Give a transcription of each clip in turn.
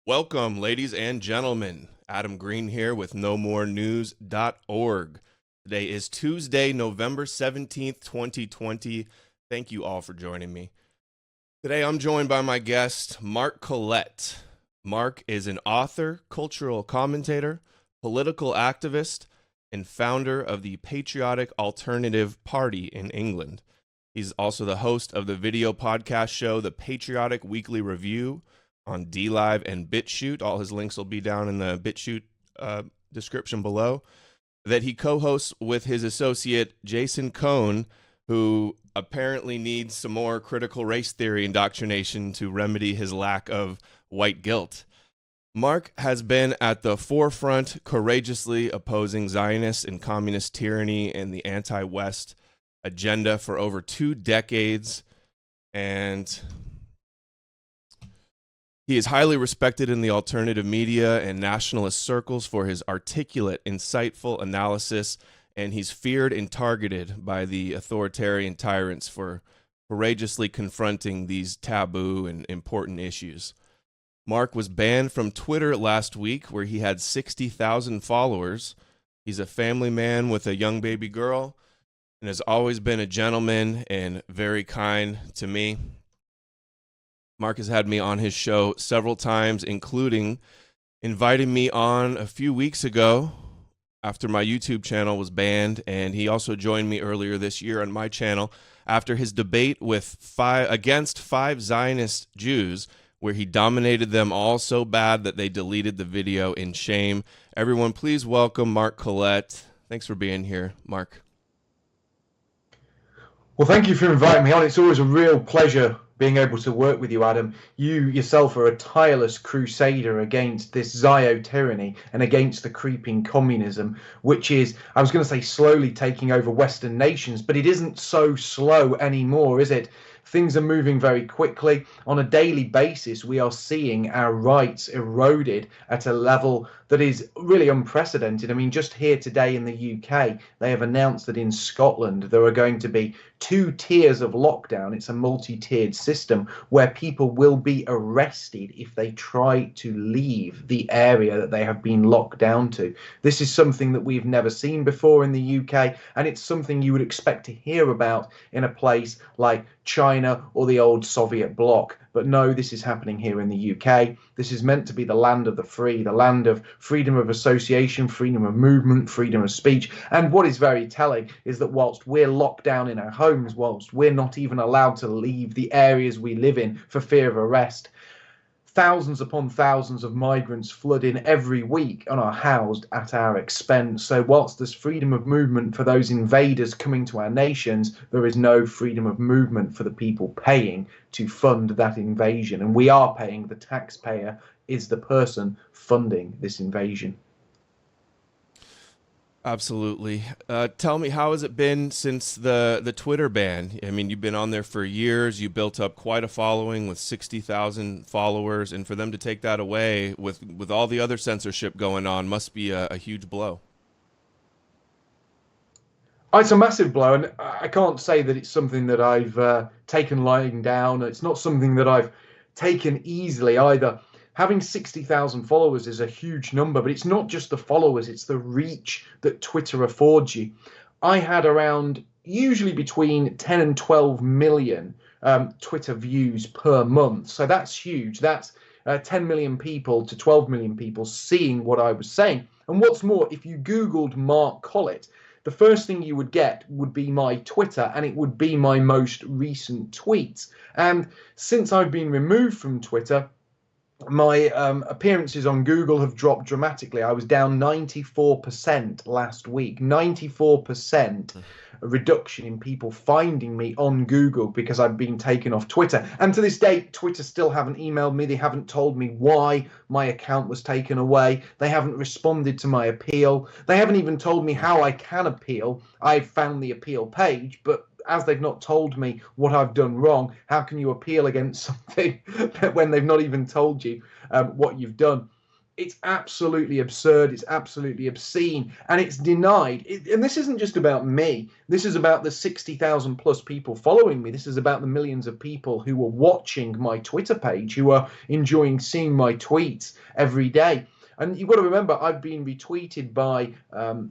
Welcome, ladies and gentlemen. Adam Green here with knowmorenews.org. Today is Tuesday, November 17th, 2020. Thank you all for joining me. Today I'm joined by my guest, Mark Collett. Mark is an author, cultural commentator, political activist, and founder of the Patriotic Alternative Party in England. He's also the host of the video podcast show, The Patriotic Weekly Review, on DLive and BitChute. All his links will be down in the BitChute description below, that he co-hosts with his associate Jason Cohn, who apparently needs some more critical race theory indoctrination to remedy his lack of white guilt. Mark has been at the forefront, courageously opposing Zionist and communist tyranny and the anti-West agenda for over 2 decades, and he is highly respected in the alternative media and nationalist circles for his articulate, insightful analysis, and he's feared and targeted by the authoritarian tyrants for courageously confronting these taboo and important issues. Mark was banned from Twitter last week, where he had 60,000 followers. He's a family man with a young baby girl and has always been a gentleman and very kind to me. Mark has had me on his show several times, including inviting me on a few weeks ago after my YouTube channel was banned, and he also joined me earlier this year on my channel after his debate against 5 Zionist Jews, where he dominated them all so bad that they deleted the video in shame. Everyone, please welcome Mark Collett. Thanks for being here, Mark. Well, thank you for inviting me on. It's always a real pleasure being able to work with you, Adam. You yourself are a tireless crusader against this Zio tyranny and against the creeping communism, which is, I was going to say, slowly taking over Western nations, but it isn't so slow anymore, is it? Things are moving very quickly. On a daily basis, we are seeing our rights eroded at a level that is really unprecedented. I mean, just here today in the UK, they have announced that in Scotland, there are going to be 2 tiers of lockdown. It's a multi-tiered system where people will be arrested if they try to leave the area that they have been locked down to. This is something that we've never seen before in the UK, and it's something you would expect to hear about in a place like China or the old Soviet bloc. But no, this is happening here in the UK. This is meant to be the land of the free, the land of freedom of association, freedom of movement, freedom of speech. And what is very telling is that whilst we're locked down in our homes, whilst we're not even allowed to leave the areas we live in for fear of arrest, thousands upon thousands of migrants flood in every week and are housed at our expense. So whilst there's freedom of movement for those invaders coming to our nations, there is no freedom of movement for the people paying to fund that invasion. And we are paying. The taxpayer is the person funding this invasion. Absolutely. Tell me, how has it been since the Twitter ban? I mean, you've been on there for years. You built up quite a following with 60,000 followers, and for them to take that away with all the other censorship going on must be a huge blow. It's a massive blow, and I can't say that it's something that I've taken lying down. It's not something that I've taken easily either. Having 60,000 followers is a huge number, but it's not just the followers, it's the reach that Twitter affords you. I had around usually between 10 and 12 million Twitter views per month. So that's huge. That's 10 million people to 12 million people seeing what I was saying. And what's more, if you Googled Mark Collett, the first thing you would get would be my Twitter, and it would be my most recent tweets. And since I've been removed from Twitter, my appearances on Google have dropped dramatically. I was down 94% last week. 94% reduction in people finding me on Google because I've been taken off Twitter. And to this day, Twitter still haven't emailed me. They haven't told me why my account was taken away. They haven't responded to my appeal. They haven't even told me how I can appeal. I've found the appeal page, but as they've not told me what I've done wrong, how can you appeal against something when they've not even told you what you've done? It's absolutely absurd. It's absolutely obscene, and it's denied. And this isn't just about me. This is about the 60,000 plus people following me. This is about the millions of people who are watching my Twitter page, who are enjoying seeing my tweets every day. And you've got to remember, I've been retweeted by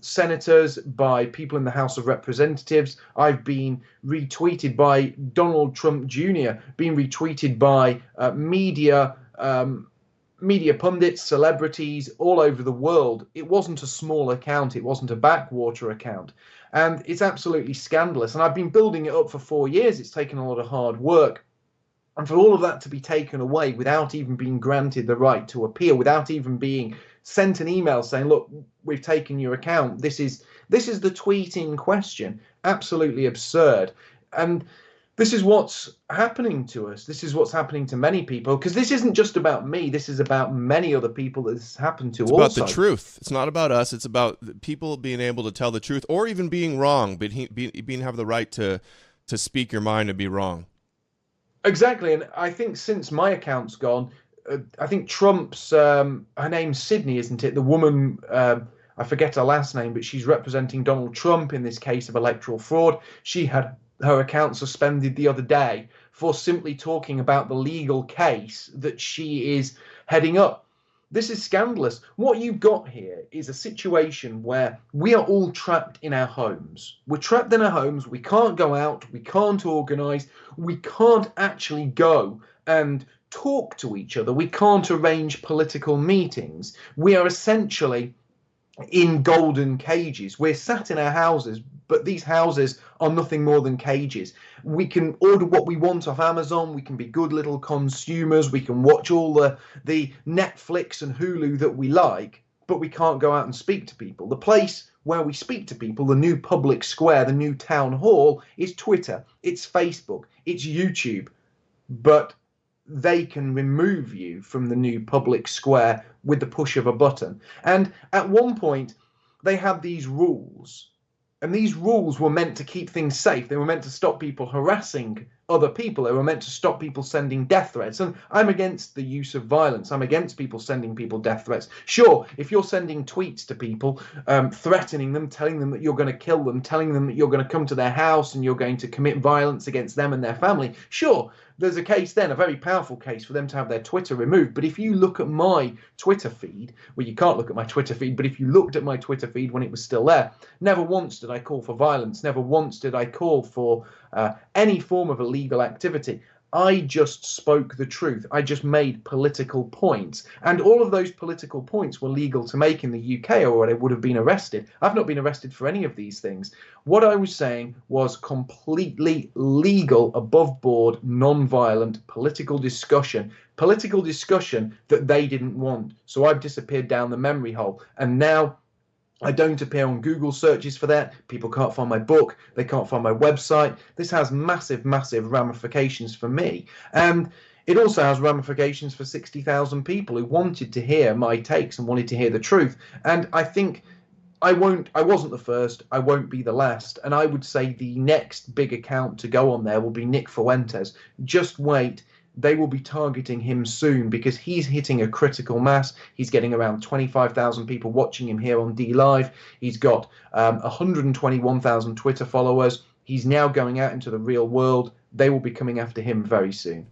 senators, by people in the House of Representatives. I've been retweeted by Donald Trump Jr., been retweeted by media pundits, celebrities all over the world. It wasn't a small account. It wasn't a backwater account. And it's absolutely scandalous. And I've been building it up for 4 years. It's taken a lot of hard work. And for all of that to be taken away without even being granted the right to appeal, without even being sent an email saying, look, we've taken your account. This is the tweet in question. Absolutely absurd. And this is what's happening to us. This is what's happening to many people, because this isn't just about me. This is about many other people that this has happened to. It's about the truth. It's not about us. It's about people being able to tell the truth, or even being wrong, but being have the right to speak your mind and be wrong. Exactly. And I think since my account's gone, I think Trump's, her name's Sydney, isn't it? The woman, I forget her last name, but she's representing Donald Trump in this case of electoral fraud. She had her account suspended the other day for simply talking about the legal case that she is heading up. This is scandalous. What you've got here is a situation where we are all trapped in our homes. We're trapped in our homes. We can't go out. We can't organise. We can't actually go and talk to each other. We can't arrange political meetings. We are essentially in golden cages. We're sat in our houses, but these houses are nothing more than cages. We can order what we want off Amazon. We can be good little consumers. We can watch all the Netflix and Hulu that we like, but we can't go out and speak to people. The place where we speak to people, the new public square, the new town hall, is Twitter, it's Facebook, it's YouTube. But they can remove you from the new public square with the push of a button. And at one point, they had these rules. And these rules were meant to keep things safe. They were meant to stop people harassing other people. They were meant to stop people sending death threats. And I'm against the use of violence. I'm against people sending people death threats. Sure, if you're sending tweets to people, threatening them, telling them that you're going to kill them, telling them that you're going to come to their house and you're going to commit violence against them and their family, sure, there's a case then, a very powerful case for them to have their Twitter removed. But if you look at my Twitter feed, well, you can't look at my Twitter feed, but if you looked at my Twitter feed when it was still there, never once did I call for violence. Never once did I call for any form of illegal activity. I just spoke the truth. I just made political points. And all of those political points were legal to make in the UK, or I would have been arrested. I've not been arrested for any of these things. What I was saying was completely legal, above board, non-violent political discussion that they didn't want. So I've disappeared down the memory hole. And now I don't appear on Google searches for that. People can't find my book. They can't find my website. This has massive, massive ramifications for me. And it also has ramifications for 60,000 people who wanted to hear my takes and wanted to hear the truth. And I think I wasn't the first. I won't be the last. And I would say the next big account to go on there will be Nick Fuentes. Just wait. They will be targeting him soon because he's hitting a critical mass. He's getting around 25,000 people watching him here on DLive. He's got 121,000 Twitter followers. He's now going out into the real world. They will be coming after him very soon.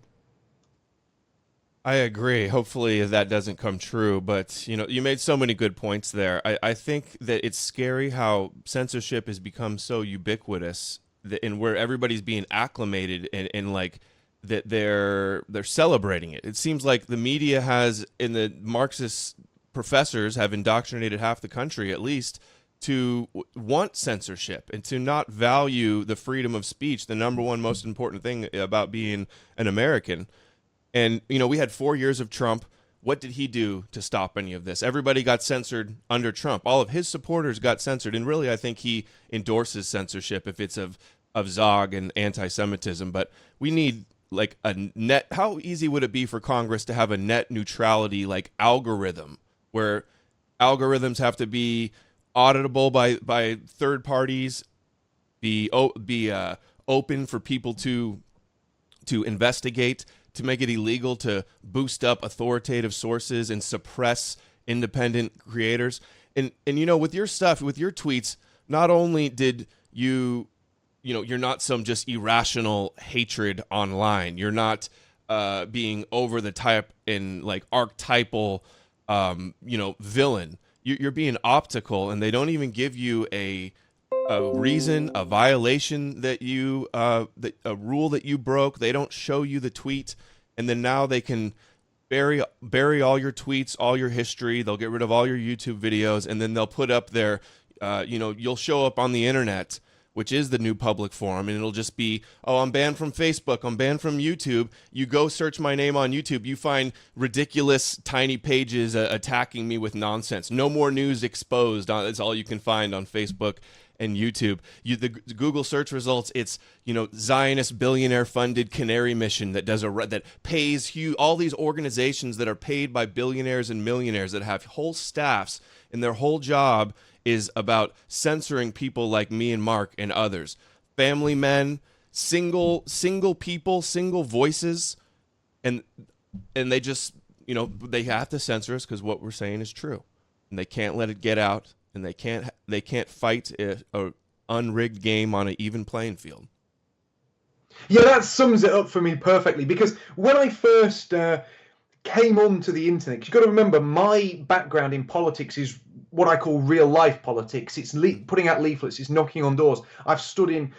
I agree. Hopefully that doesn't come true. But, you made so many good points there. I think that it's scary how censorship has become so ubiquitous and where everybody's being acclimated and like, that they're celebrating it. It seems like the media has, and the Marxist professors have indoctrinated half the country at least to want censorship and to not value the freedom of speech, the number one most important thing about being an American. And, we had 4 years of Trump. What did he do to stop any of this? Everybody got censored under Trump. All of his supporters got censored. And really, I think he endorses censorship if it's of Zog and anti-Semitism. But we need like a net. How easy would it be for Congress to have a net neutrality like algorithm where algorithms have to be auditable by third parties, be open for people to investigate, to make it illegal to boost up authoritative sources and suppress independent creators. And you know, with your stuff, with your tweets, not only did you know, you're not some just irrational hatred online. You're not being over the type and like archetypal, you know, villain. You're being optical, and they don't even give you a reason, a violation that you, a rule that you broke. They don't show you the tweet, and then now they can bury all your tweets, all your history. They'll get rid of all your YouTube videos, and then they'll put up their, you know, you'll show up on the internet, which is the new public forum, and it'll just be, oh, I'm banned from Facebook, I'm banned from YouTube. You go search my name on YouTube, you find ridiculous tiny pages attacking me with nonsense. No more news exposed. That's all you can find on Facebook and YouTube. The Google search results, it's, you know, Zionist billionaire funded canary mission that does that pays all these organizations that are paid by billionaires and millionaires that have whole staffs, and their whole job is about censoring people like me and Mark and others. Family men, single people, single voices, and they just, you know, they have to censor us because what we're saying is true, and they can't let it get out, and they can't fight a unrigged game on an even playing field. Yeah, that sums it up for me perfectly, because when I first came onto the internet, you've got to remember my background in politics is what I call real life politics. It's putting out leaflets, it's knocking on doors. I've stood in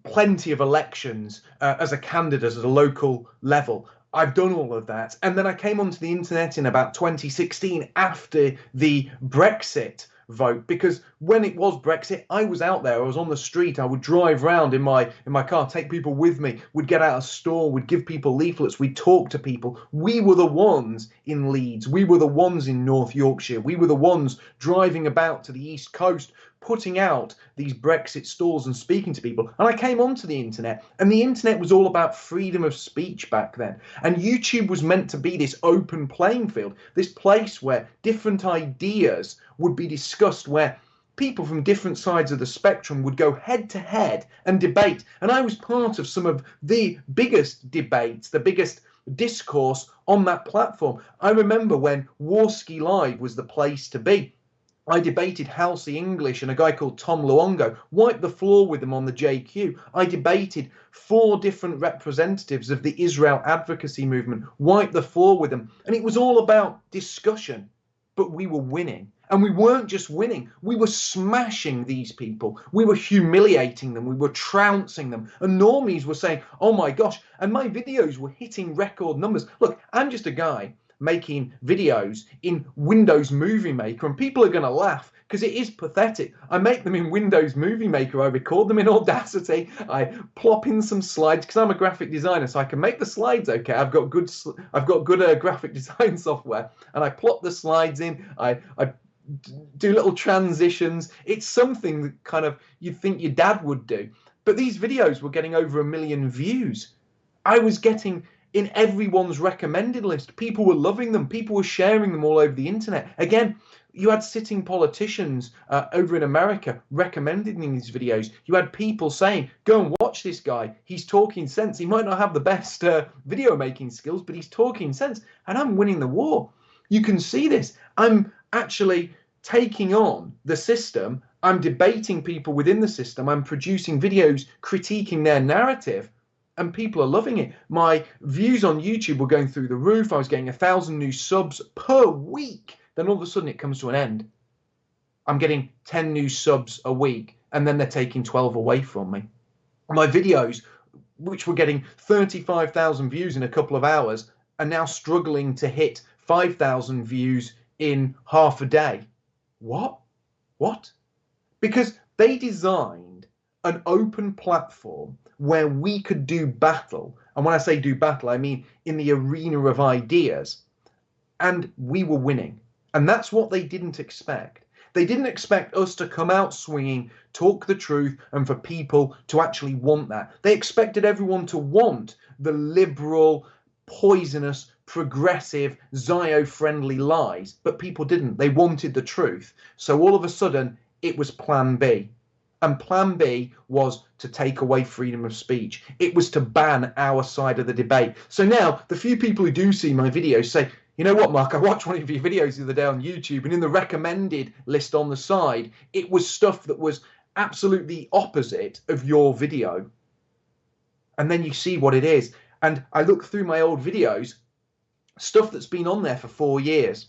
plenty of elections as a candidate at a local level. I've done all of that. And then I came onto the internet in about 2016 after the Brexit vote, because when it was Brexit, I was out there, I was on the street, I would drive around in my car, take people with me, would get out a store, would give people leaflets, we'd talk to people. We were the ones in Leeds, we were the ones in North Yorkshire, we were the ones driving about to the East Coast, putting out these Brexit stalls and speaking to people. And I came onto the internet, and the internet was all about freedom of speech back then. And YouTube was meant to be this open playing field, this place where different ideas would be discussed, where people from different sides of the spectrum would go head to head and debate. And I was part of some of the biggest debates, the biggest discourse on that platform. I remember when Warski Live was the place to be. I debated Halsey English and a guy called Tom Luongo, wiped the floor with them on the JQ. I debated 4 different representatives of the Israel advocacy movement, wiped the floor with them. And it was all about discussion, but we were winning. And we weren't just winning, we were smashing these people. We were humiliating them, we were trouncing them. And normies were saying, oh my gosh, and my videos were hitting record numbers. Look, I'm just a guy making videos in Windows Movie Maker, and people are going to laugh because it is pathetic. I make them in Windows Movie Maker, I record them in Audacity, I plop in some slides because I'm a graphic designer, so I can make the slides okay. I've got good graphic design software, and I plop the slides in, I do little transitions. It's something that kind of you'd think your dad would do. But these videos were getting over 1 million views. I was getting in everyone's recommended list. People were loving them. People were sharing them all over the internet. Again, you had sitting politicians over in America recommending these videos. You had people saying, go and watch this guy. He's talking sense. He might not have the best video making skills, but he's talking sense. And I'm winning the war. You can see this. I'm actually taking on the system. I'm debating people within the system. I'm producing videos critiquing their narrative, and people are loving it. My views on YouTube were going through the roof. I was getting 1,000 new subs per week. Then all of a sudden it comes to an end. I'm getting 10 new subs a week, and then they're taking 12 away from me. My videos, which were getting 35,000 views in a couple of hours, are now struggling to hit 5,000 views in half a day. What? Because they designed an open platform where we could do battle. And when I say do battle, I mean in the arena of ideas. And we were winning. And that's what they didn't expect. They didn't expect us to come out swinging, talk the truth, and for people to actually want that. They expected everyone to want the liberal, poisonous, progressive, Zio-friendly lies, but people didn't. They wanted the truth. So all of a sudden, it was Plan B. And Plan B was to take away freedom of speech. It was to ban our side of the debate. So now, the few people who do see my videos say, You know what, Mark? I watched one of your videos the other day on YouTube, and in the recommended list on the side, it was stuff that was absolutely opposite of your video. And then you see what it is. And I look through my old videos, stuff that's been on there for 4 years,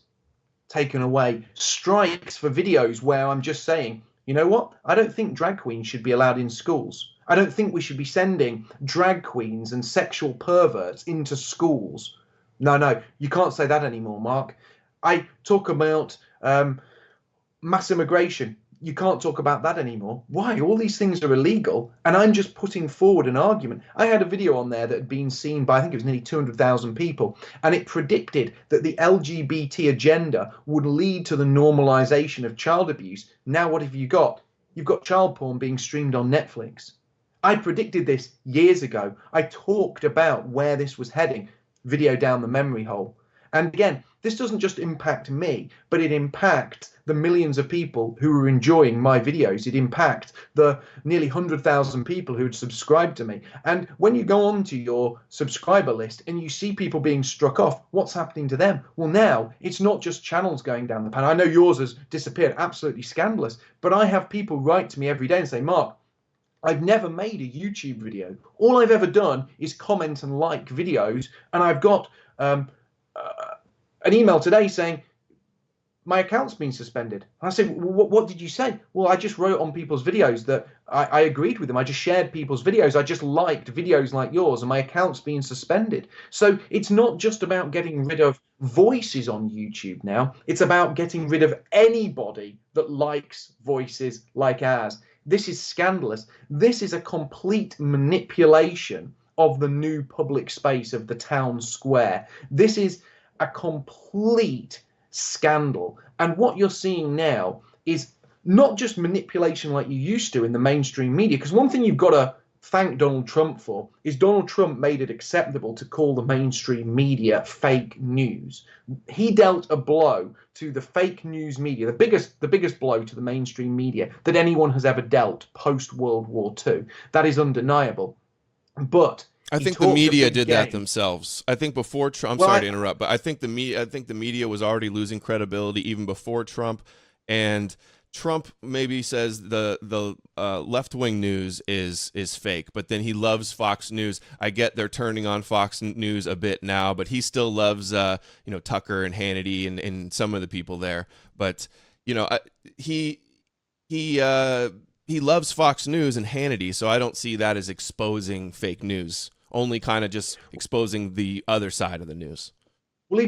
taken away, strikes for videos where I'm just saying, you know what? I don't think drag queens should be allowed in schools. I don't think we should be sending drag queens and sexual perverts into schools. No, you can't say that anymore, Mark. I talk about mass immigration. You can't talk about that anymore. Why? All these things are illegal, and I'm just putting forward an argument. I had a video on there that had been seen by, I think it was nearly 200,000 people, and it predicted that the LGBT agenda would lead to the normalization of child abuse. Now what have you got? You've got child porn being streamed on Netflix. I predicted this years ago. I talked about where this was heading. Video down the memory hole. And again, this doesn't just impact me, but it impacts the millions of people who are enjoying my videos. It impacts the nearly 100,000 people who had subscribed to me. And when you go onto your subscriber list and you see people being struck off, what's happening to them? Well, now it's not just channels going down the pan. I know yours has disappeared, absolutely scandalous, but I have people write to me every day and say, Mark, I've never made a YouTube video. All I've ever done is comment and like videos, and I've got an email today saying my account's been suspended. And I said, well, what did you say? Well, I just wrote on people's videos that I agreed with them. I just shared people's videos. I just liked videos like yours, and my account's been suspended. So it's not just about getting rid of voices on YouTube now. It's about getting rid of anybody that likes voices like ours. This is scandalous. This is a complete manipulation of the new public space of the town square. This is a complete scandal. And what you're seeing now is not just manipulation like you used to in the mainstream media, because one thing you've got to thank Donald Trump for is Donald Trump made it acceptable to call the mainstream media fake news. He dealt a blow to the fake news media, the biggest blow to the mainstream media that anyone has ever dealt post World War II. That is undeniable. But I think the media did that themselves. I think before Trump, sorry to interrupt, but I think the media was already losing credibility even before Trump, and Trump maybe says the left-wing news is fake, but then he loves Fox News. I get they're turning on Fox News a bit now, but he still loves Tucker and Hannity and some of the people there. But he loves Fox News and Hannity, so I don't see that as exposing fake news. Only kind of just exposing the other side of the news. Well,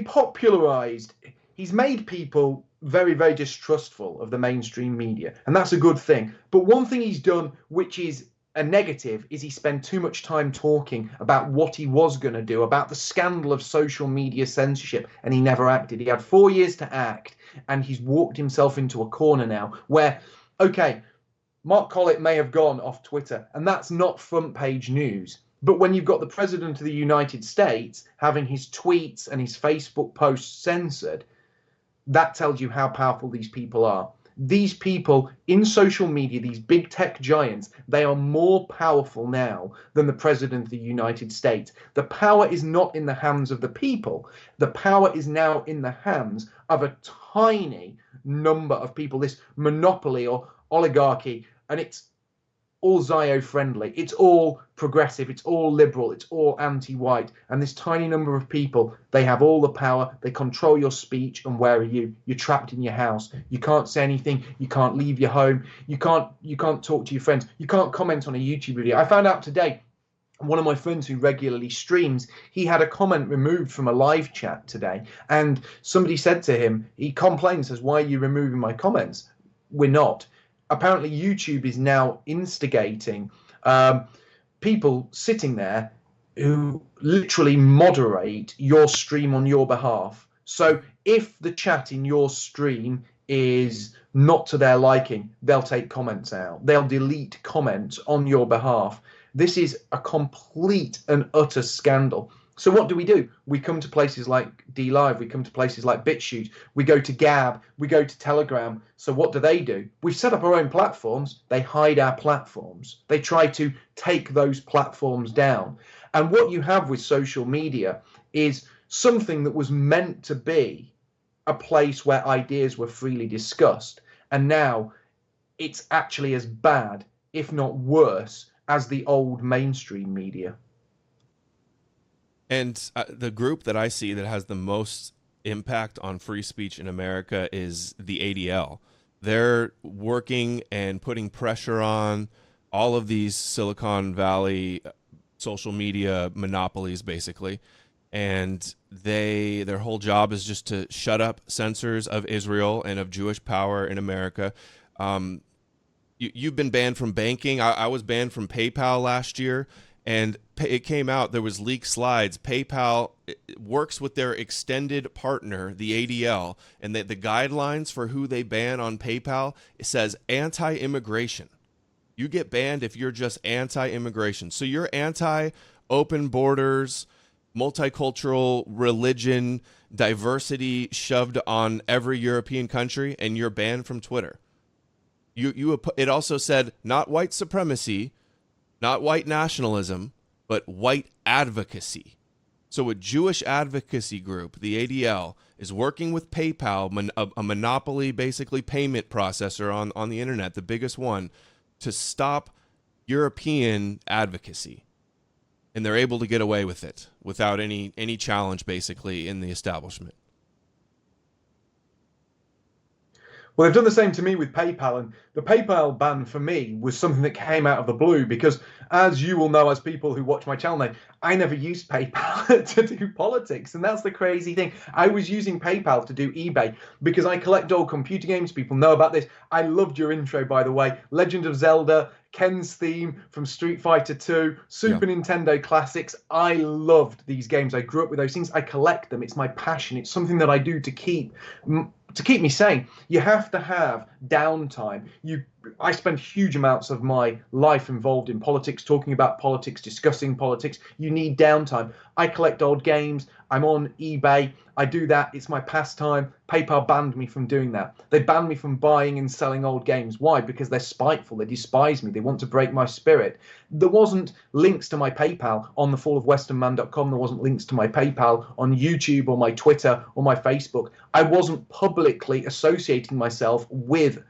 he's made people very, very distrustful of the mainstream media, and that's a good thing. But one thing he's done, which is a negative, is he spent too much time talking about what he was going to do, about the scandal of social media censorship, and he never acted. He had 4 years to act, and he's walked himself into a corner now where, okay, Mark Collett may have gone off Twitter, and that's not front page news. But when you've got the President of the United States having his tweets and his Facebook posts censored, that tells you how powerful these people are. These people in social media, these big tech giants, they are more powerful now than the President of the United States. The power is not in the hands of the people. The power is now in the hands of a tiny number of people, this monopoly or oligarchy, and it's all Zio-friendly, it's all progressive, it's all liberal, it's all anti-white, and this tiny number of people, they have all the power, they control your speech, and where are you? You're trapped in your house. You can't say anything, you can't leave your home, you can't talk to your friends, you can't comment on a YouTube video. I found out today, one of my friends who regularly streams, he had a comment removed from a live chat today, and somebody said to him, he complains, says, why are you removing my comments? We're not. Apparently YouTube is now instigating people sitting there who literally moderate your stream on your behalf. So if the chat in your stream is not to their liking, they'll take comments out. They'll delete comments on your behalf. This is a complete and utter scandal. So what do? We come to places like DLive, we come to places like BitChute, we go to Gab, we go to Telegram. So what do? We've set up our own platforms. They hide our platforms. They try to take those platforms down. And what you have with social media is something that was meant to be a place where ideas were freely discussed. And now it's actually as bad, if not worse, as the old mainstream media. And the group that I see that has the most impact on free speech in America is the ADL. They're working and putting pressure on all of these Silicon Valley social media monopolies, basically. And their whole job is just to shut up censors of Israel and of Jewish power in America. You've been banned from banking. I was banned from PayPal last year, and it came out, there was leaked slides. PayPal works with their extended partner, the ADL, and the guidelines for who they ban on PayPal, it says anti-immigration. You get banned if you're just anti-immigration. So you're anti-open borders, multicultural religion, diversity shoved on every European country, and you're banned from Twitter. It also said not white supremacy, not white nationalism, but white advocacy. So a Jewish advocacy group, the ADL, is working with PayPal, a monopoly, basically payment processor on the internet, the biggest one, to stop European advocacy. And they're able to get away with it without any challenge, basically, in the establishment. Well, they've done the same to me with PayPal, and the PayPal ban for me was something that came out of the blue because, as you will know, as people who watch my channel know, I never used PayPal to do politics, and that's the crazy thing. I was using PayPal to do eBay because I collect old computer games. People know about this. I loved your intro, by the way. Legend of Zelda, Ken's theme from Street Fighter 2, Super Nintendo classics. I loved these games. I grew up with those things. I collect them. It's my passion. It's something that I do to keep me sane. You have to have downtime. I spend huge amounts of my life involved in politics, talking about politics, discussing politics. You need downtime. I collect old games. I'm on eBay. I do that. It's my pastime. PayPal banned me from doing that. They banned me from buying and selling old games. Why? Because they're spiteful. They despise me. They want to break my spirit. There wasn't links to my PayPal on thefallofwesternman.com. There wasn't links to my PayPal on YouTube or my Twitter or my Facebook. I wasn't publicly associating myself with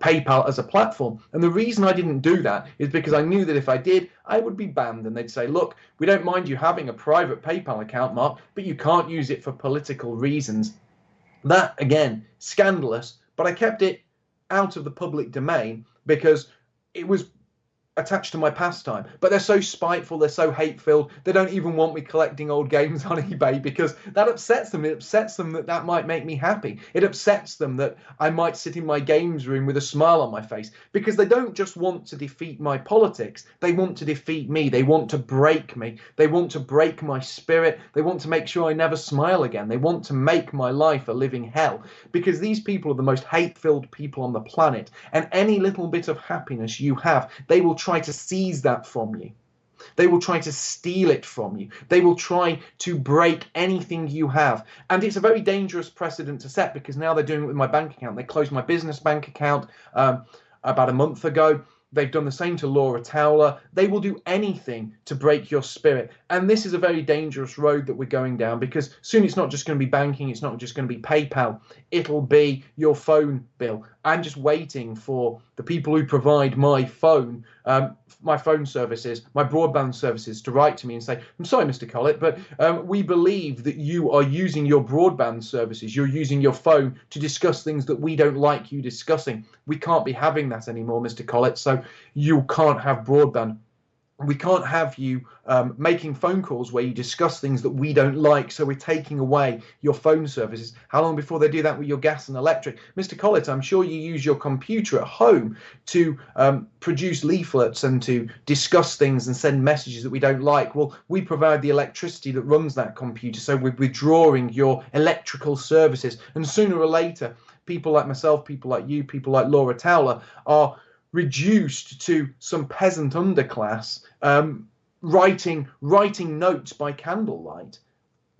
PayPal as a platform. And the reason I didn't do that is because I knew that if I did, I would be banned. And they'd say, look, we don't mind you having a private PayPal account, Mark, but you can't use it for political reasons. That, again, scandalous. But I kept it out of the public domain because it was attached to my pastime. But they're so spiteful, they're so hate-filled, they don't even want me collecting old games on eBay because that upsets them. It upsets them that might make me happy. It upsets them that I might sit in my games room with a smile on my face because they don't just want to defeat my politics, they want to defeat me. They want to break me. They want to break my spirit. They want to make sure I never smile again. They want to make my life a living hell because these people are the most hate-filled people on the planet, and any little bit of happiness you have, they will try to seize that from you. They will try to steal it from you. They will try to break anything you have. And it's a very dangerous precedent to set because now they're doing it with my bank account. They closed my business bank account about a month ago. They've done the same to Laura Towler. They will do anything to break your spirit. And this is a very dangerous road that we're going down because soon it's not just going to be banking. It's not just going to be PayPal. It'll be your phone bill. I'm just waiting for the people who provide my phone services, my broadband services, to write to me and say, I'm sorry, Mr. Collett, but we believe that you are using your broadband services. You're using your phone to discuss things that we don't like you discussing. We can't be having that anymore, Mr. Collett, so you can't have broadband. We can't have you making phone calls where you discuss things that we don't like, so we're taking away your phone services. How long before they do that with your gas and electric? Mr. Collett, I'm sure you use your computer at home to produce leaflets and to discuss things and send messages that we don't like. Well, we provide the electricity that runs that computer, so we're withdrawing your electrical services. And sooner or later, people like myself, people like you, people like Laura Towler are reduced to some peasant underclass writing notes by candlelight.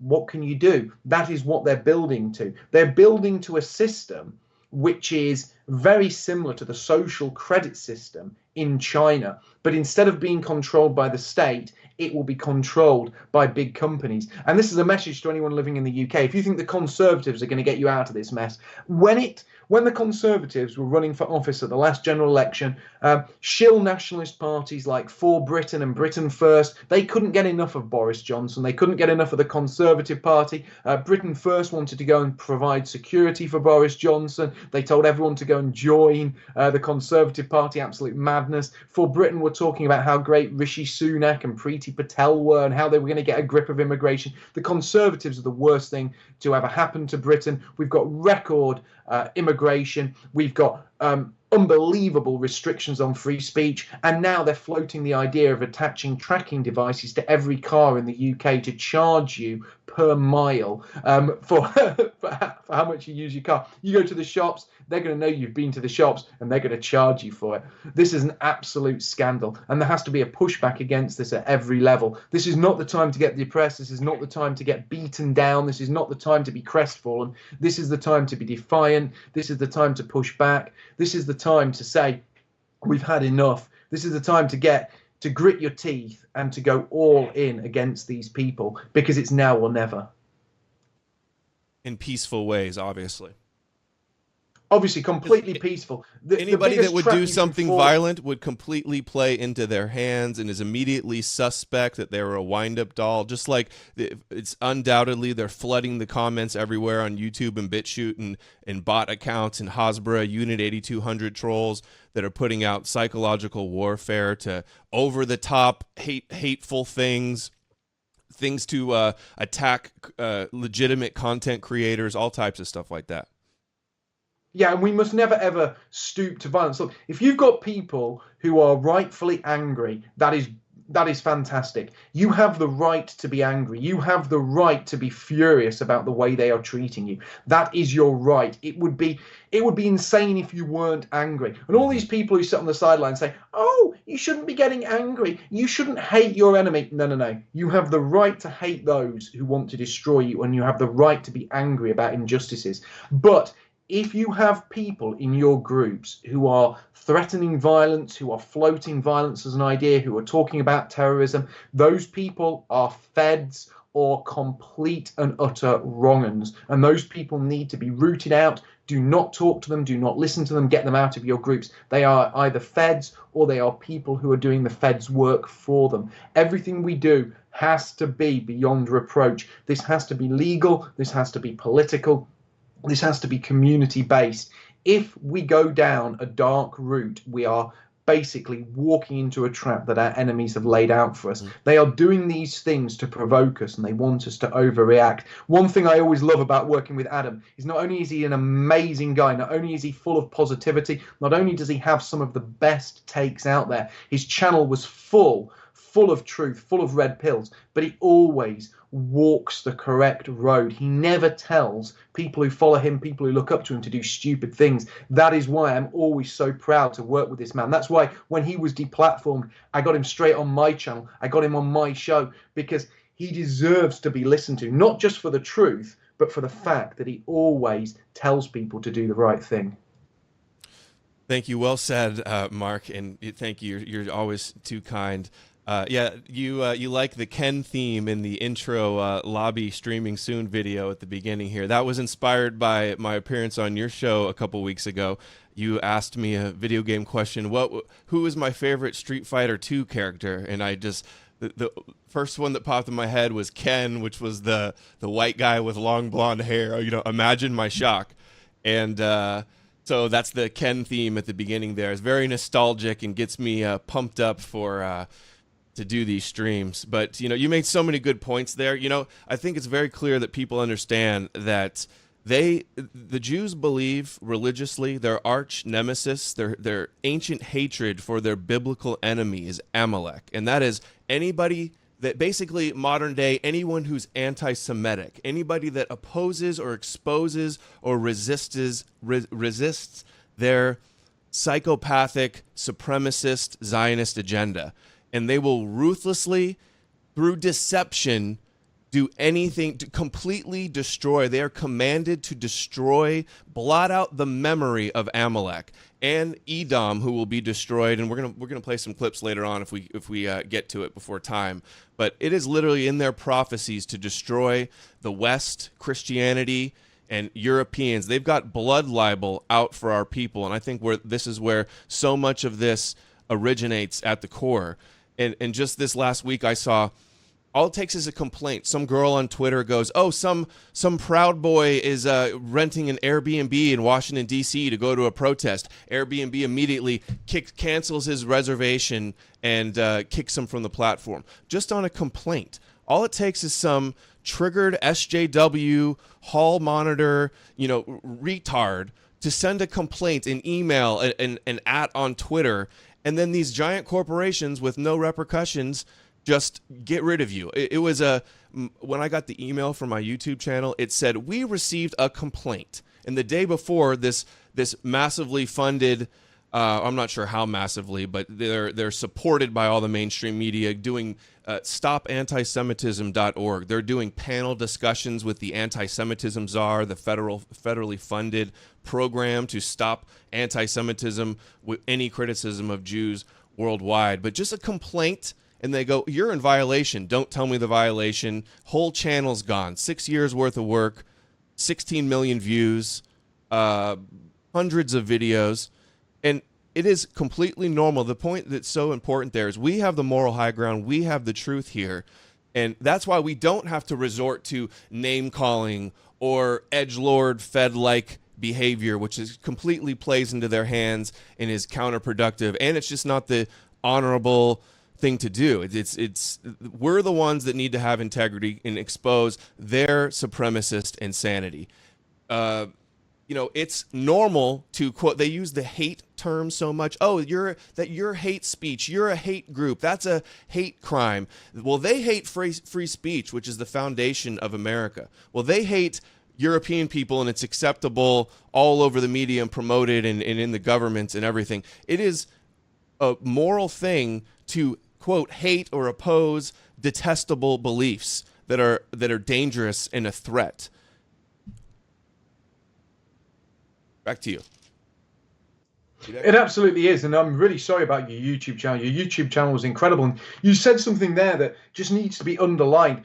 What can you do? That is what they're building to. They're building to a system which is very similar to the social credit system in China. But instead of being controlled by the state, it will be controlled by big companies. And this is a message to anyone living in the UK. If you think the Conservatives are going to get you out of this mess, when the Conservatives were running for office at the last general election, shill nationalist parties like For Britain and Britain First, they couldn't get enough of Boris Johnson. They couldn't get enough of the Conservative Party. Britain First wanted to go and provide security for Boris Johnson. They told everyone to go and join the Conservative Party. Absolute madness. For Britain were talking about how great Rishi Sunak and Priti Patel were and how they were going to get a grip of immigration. The Conservatives are the worst thing to ever happen to Britain. We've got record immigration. We've got unbelievable restrictions on free speech, and now they're floating the idea of attaching tracking devices to every car in the UK to charge you per mile for how much you use your car. You go to the shops, they're going to know you've been to the shops, and they're going to charge you for it. This is an absolute scandal, and there has to be a pushback against this at every level. This is not the time to get depressed. This is not the time to get beaten down. This is not the time to be crestfallen. This is the time to be defiant. This is the time to push back. This is the time to say, we've had enough. This is the time to grit your teeth and to go all in against these people, because it's now or never. In peaceful ways, obviously. Obviously, completely peaceful. Anybody that would do something violent would completely play into their hands and is immediately suspect that they were a wind-up doll. Just like it's undoubtedly they're flooding the comments everywhere on YouTube and BitChute and bot accounts and Hasbro Unit 8200 trolls that are putting out psychological warfare to over-the-top hateful things to attack legitimate content creators, all types of stuff like that. Yeah, and we must never, ever stoop to violence. Look, if you've got people who are rightfully angry, that is fantastic. You have the right to be angry. You have the right to be furious about the way they are treating you. That is your right. It would be insane if you weren't angry. And all these people who sit on the sidelines say, oh, you shouldn't be getting angry. You shouldn't hate your enemy. No, no, no. You have the right to hate those who want to destroy you, and you have the right to be angry about injustices. But if you have people in your groups who are threatening violence, who are floating violence as an idea, who are talking about terrorism, those people are feds or complete and utter wrong-uns. And those people need to be rooted out. Do not talk to them. Do not listen to them. Get them out of your groups. They are either feds or they are people who are doing the feds' work for them. Everything we do has to be beyond reproach. This has to be legal. This has to be political. This has to be community-based. If we go down a dark route, we are basically walking into a trap that our enemies have laid out for us. They are doing these things to provoke us, and they want us to overreact. One thing I always love about working with Adam is not only is he an amazing guy, not only is he full of positivity, not only does he have some of the best takes out there, his channel was full of truth, full of red pills, but he always walks the correct road. He never tells people who follow him, people who look up to him, to do stupid things. That is why I'm always so proud to work with this man. That's why when he was deplatformed, I got him straight on my channel. I got him on my show, because he deserves to be listened to, not just for the truth, but for the fact that he always tells people to do the right thing. Thank you. Well said, Mark, and thank you. You're always too kind. Yeah, you like the Ken theme in the intro lobby streaming soon video at the beginning here. That was inspired by my appearance on your show a couple weeks ago. You asked me a video game question. Who is my favorite Street Fighter 2 character? And I just, the first one that popped in my head was Ken, which was the white guy with long blonde hair. You know, imagine my shock. And so that's the Ken theme at the beginning there. It's very nostalgic and gets me pumped up for to do these streams. But you know, you made so many good points there. You know, I think it's very clear that people understand that the Jews believe religiously their arch nemesis, their ancient hatred for their biblical enemy is Amalek, and that is anybody that basically modern day, anyone who's anti-Semitic, anybody that opposes or exposes or resists their psychopathic supremacist Zionist agenda. And they will ruthlessly, through deception, do anything to completely destroy. They are commanded to destroy, blot out the memory of Amalek and Edom, who will be destroyed. And we're gonna play some clips later on if we get to it before time. But it is literally in their prophecies to destroy the West, Christianity, and Europeans. They've got blood libel out for our people, and I think this is where so much of this originates at the core. And just this last week, I saw. All it takes is a complaint. Some girl on Twitter goes, "Oh, some Proud Boy is renting an Airbnb in Washington, D.C. to go to a protest." Airbnb immediately cancels his reservation and kicks him from the platform. Just on a complaint. All it takes is some triggered SJW, hall monitor, retard to send a complaint, an email, an at on Twitter, and then these giant corporations with no repercussions just get rid of you. It was when I got the email from my YouTube channel, it said, "We received a complaint." And the day before, this massively funded, I'm not sure how massively, but they're supported by all the mainstream media doing stopantisemitism.org. They're doing panel discussions with the anti-Semitism czar, the federally funded program to stop anti-Semitism with any criticism of Jews worldwide. But just a complaint. And they go, "You're in violation. Don't tell me the violation." Whole channel's gone. 6 years worth of work, 16 million views, hundreds of videos. And it is completely normal. The point that's so important there is we have the moral high ground. We have the truth here. And that's why we don't have to resort to name calling or edgelord Fed-like behavior, which is completely plays into their hands and is counterproductive. And it's just not the honorable thing to do. It's we're the ones that need to have integrity and expose their supremacist insanity. It's normal to quote. They use the hate term so much. "Oh, you're hate speech. You're a hate group. That's a hate crime." Well, they hate free speech, which is the foundation of America. Well, they hate European people, and it's acceptable all over the media and promoted and in the governments and everything. It is a moral thing to quote hate or oppose detestable beliefs that are dangerous and a threat. Back to you. It absolutely is, and I'm really sorry about your YouTube channel. Your YouTube channel was incredible, and you said something there that just needs to be underlined.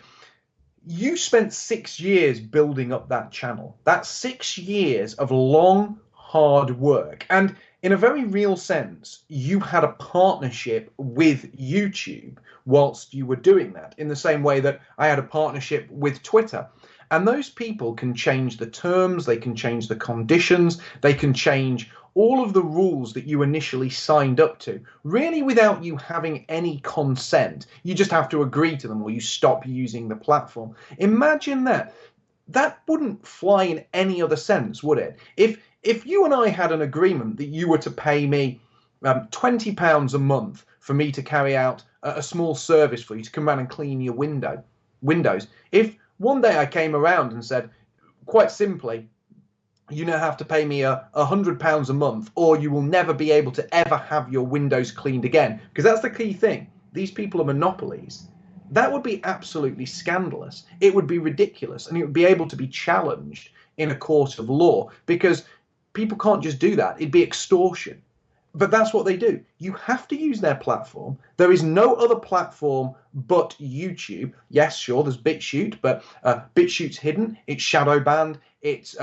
You spent 6 years building up that channel. That's 6 years of long, hard work, and in a very real sense, you had a partnership with YouTube whilst you were doing that, in the same way that I had a partnership with Twitter. And those people can change the terms, they can change the conditions, they can change all of the rules that you initially signed up to, really without you having any consent. You just have to agree to them or you stop using the platform. Imagine that. That wouldn't fly in any other sense, would it? If you and I had an agreement that you were to pay me £20 a month for me to carry out a small service for you to come around and clean your windows. If one day I came around and said, quite simply, you now have to pay me £100 a month, or you will never be able to ever have your windows cleaned again, because that's the key thing. These people are monopolies. That would be absolutely scandalous. It would be ridiculous, and it would be able to be challenged in a court of law, because people can't just do that. It'd be extortion. But that's what they do. You have to use their platform. There is no other platform but YouTube. Yes, sure, there's BitChute, but BitChute's hidden. It's shadow banned. It's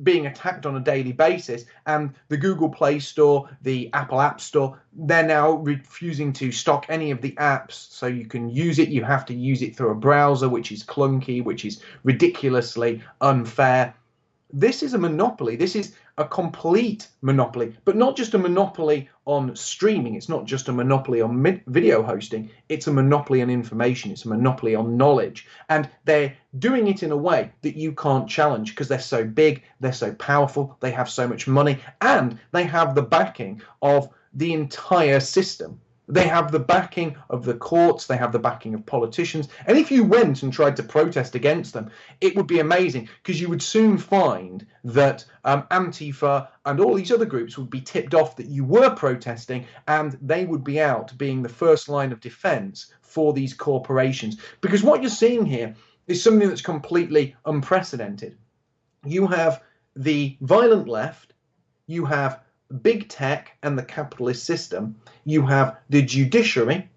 being attacked on a daily basis. And the Google Play Store, the Apple App Store, they're now refusing to stock any of the apps so you can use it. You have to use it through a browser, which is clunky, which is ridiculously unfair. This is a monopoly. This is a complete monopoly, but not just a monopoly on streaming. It's not just a monopoly on video hosting. It's a monopoly on information. It's a monopoly on knowledge. And they're doing it in a way that you can't challenge because they're so big, they're so powerful, they have so much money, and they have the backing of the entire system. They have the backing of the courts, they have the backing of politicians. And if you went and tried to protest against them, it would be amazing, because you would soon find that Antifa and all these other groups would be tipped off that you were protesting, and they would be out being the first line of defense for these corporations. Because what you're seeing here is something that's completely unprecedented. You have the violent left, you have big tech and the capitalist system, you have the judiciary,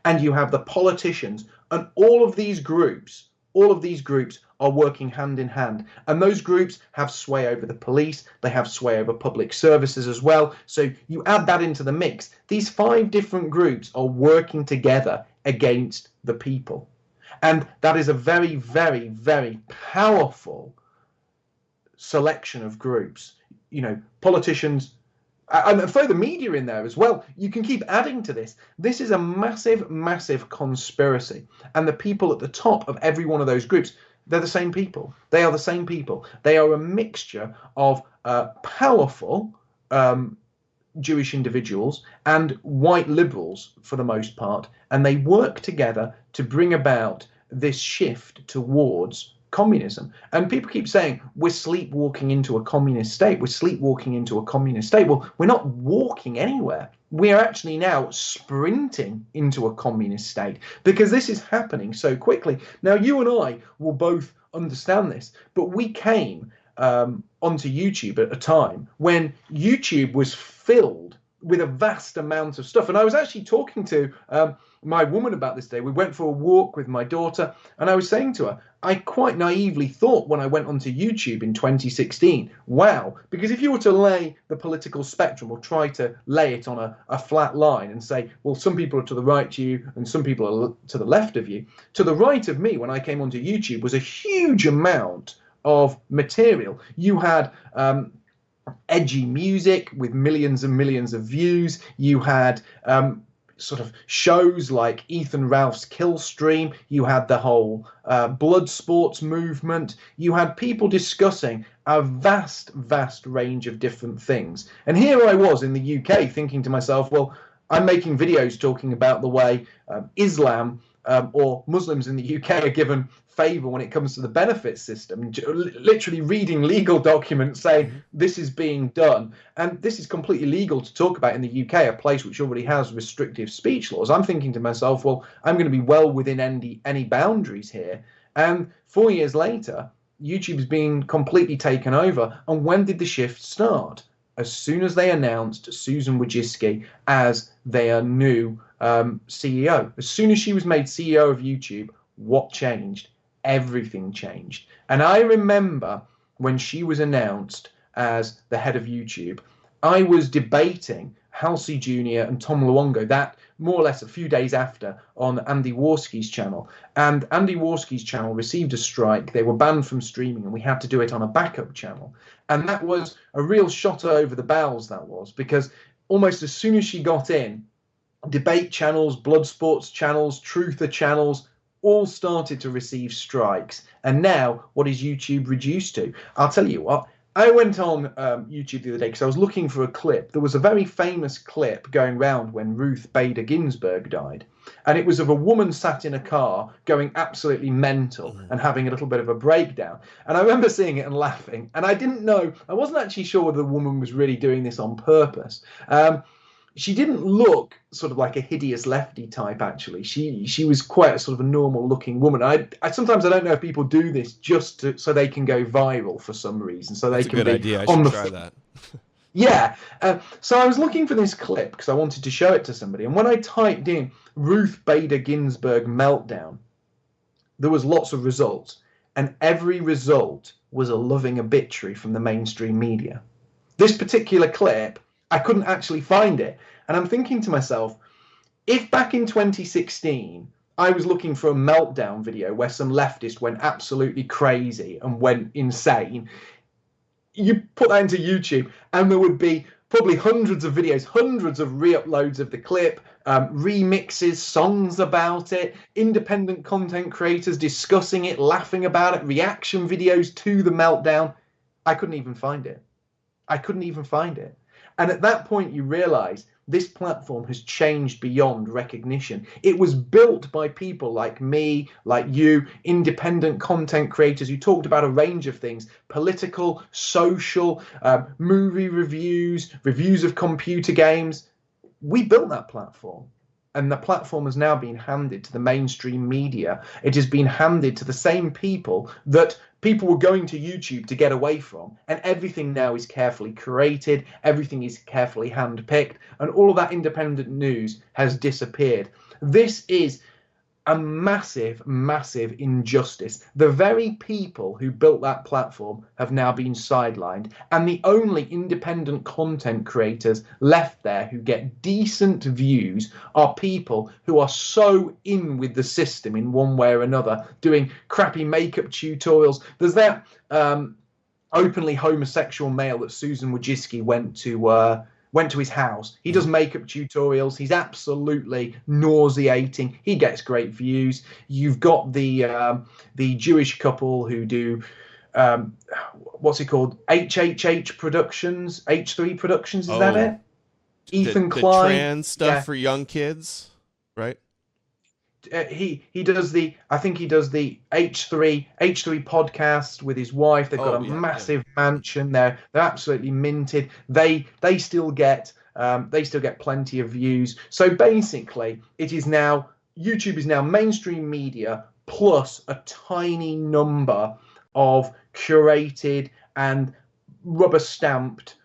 and you have the politicians, and all of these groups are working hand in hand, and those groups have sway over the police, they have sway over public services as well. So you add that into the mix, these 5 different groups are working together against the people, and that is a very, very, very powerful selection of groups. Politicians, and throw the media in there as well. You can keep adding to this. This is a massive, massive conspiracy. And the people at the top of every one of those groups, they're the same people. They are the same people. They are a mixture of powerful Jewish individuals and white liberals for the most part. And they work together to bring about this shift towards communism. And people keep saying we're sleepwalking into a communist state. We're sleepwalking into a communist state. Well, we're not walking anywhere. We are actually now sprinting into a communist state because this is happening so quickly. Now, you and I will both understand this, but we came onto YouTube at a time when YouTube was filled with a vast amount of stuff. And I was actually talking to my woman about this day. We went for a walk with my daughter, and I was saying to her, I quite naively thought when I went onto YouTube in 2016, wow, because if you were to lay the political spectrum or try to lay it on a flat line and say, well, some people are to the right of you and some people are to the left of you, to the right of me when I came onto YouTube was a huge amount of material. You had edgy music with millions and millions of views. You had sort of shows like Ethan Ralph's Kill Stream. You had the whole blood sports movement. You had people discussing a vast, vast range of different things. And here I was in the UK thinking to myself, well, I'm making videos talking about the way Islam or Muslims in the UK are given favour when it comes to the benefit system, literally reading legal documents saying this is being done, and this is completely legal to talk about in the UK, a place which already has restrictive speech laws. I'm thinking to myself, well, I'm going to be well within any boundaries here. And 4 years later, YouTube is being completely taken over. And when did the shift start? As soon as they announced Susan Wojcicki as their new CEO. As soon as she was made CEO of YouTube, what changed? Everything changed. And I remember when she was announced as the head of YouTube, I was debating Halsey Jr. and Tom Luongo, that more or less a few days after, on Andy Warski's channel. And Andy Warski's channel received a strike. They were banned from streaming, and we had to do it on a backup channel. And that was a real shot over the bows, that was, because almost as soon as she got in, debate channels, blood sports channels, truther channels, all started to receive strikes. And now, what is YouTube reduced to? I'll tell you what, I went on YouTube the other day because I was looking for a clip. There was a very famous clip going round when Ruth Bader Ginsburg died. And it was of a woman sat in a car going absolutely mental and having a little bit of a breakdown. And I remember seeing it and laughing. And I didn't know, I wasn't actually sure whether the woman was really doing this on purpose. She didn't look sort of like a hideous lefty type, actually. She was quite a sort of a normal looking woman. I sometimes I don't know if people do this just so they can go viral for some reason. So That's they can a good be idea. I on should the try that. Yeah. So I was looking for this clip because I wanted to show it to somebody. And when I typed in Ruth Bader Ginsburg meltdown, there was lots of results. And every result was a loving obituary from the mainstream media. This particular clip, I couldn't actually find it. And I'm thinking to myself, if back in 2016, I was looking for a meltdown video where some leftist went absolutely crazy and went insane, you put that into YouTube and there would be probably hundreds of videos, hundreds of re-uploads of the clip, remixes, songs about it, independent content creators discussing it, laughing about it, reaction videos to the meltdown. I couldn't even find it. I couldn't even find it. And at that point, you realize this platform has changed beyond recognition. It was built by people like me, like you, independent content creators who talked about a range of things: political, social, movie reviews, reviews of computer games. We built that platform. and the platform has now been handed to the mainstream media. It has been handed to the same people that people were going to YouTube to get away from, and everything now is carefully curated, everything is carefully handpicked, and all of that independent news has disappeared. This is a massive, massive injustice. The very people who built that platform have now been sidelined, and the only independent content creators left there who get decent views are people who are so in with the system in one way or another, doing crappy makeup tutorials. There's that openly homosexual male that Susan Wojcicki went to his house. He does makeup tutorials. He's absolutely nauseating. He gets great views. You've got the Jewish couple who do what's it called? HHH Productions, H3 Productions. Is that it? Ethan Klein. The trans stuff for young kids, right? He does the H3 podcast with his wife. They've got a massive mansion. They're absolutely minted. They still get plenty of views. So basically, YouTube is now mainstream media plus a tiny number of curated and rubber stamped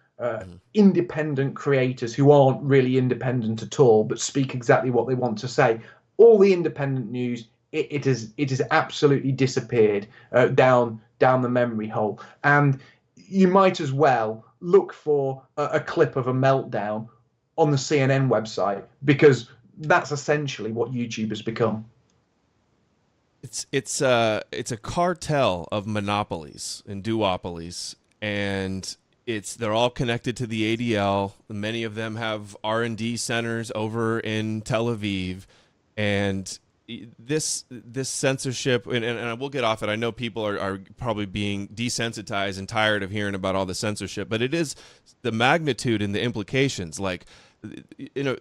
independent creators who aren't really independent at all, but speak exactly what they want to say. All the independent news, it has absolutely disappeared down the memory hole. And you might as well look for a clip of a meltdown on the CNN website, because that's essentially what YouTube has become. It's a cartel of monopolies and duopolies, and they're all connected to the ADL. Many of them have R&D centers over in Tel Aviv. And this censorship, and I will get off it. I know people are probably being desensitized and tired of hearing about all the censorship, but it is the magnitude and the implications. Like, the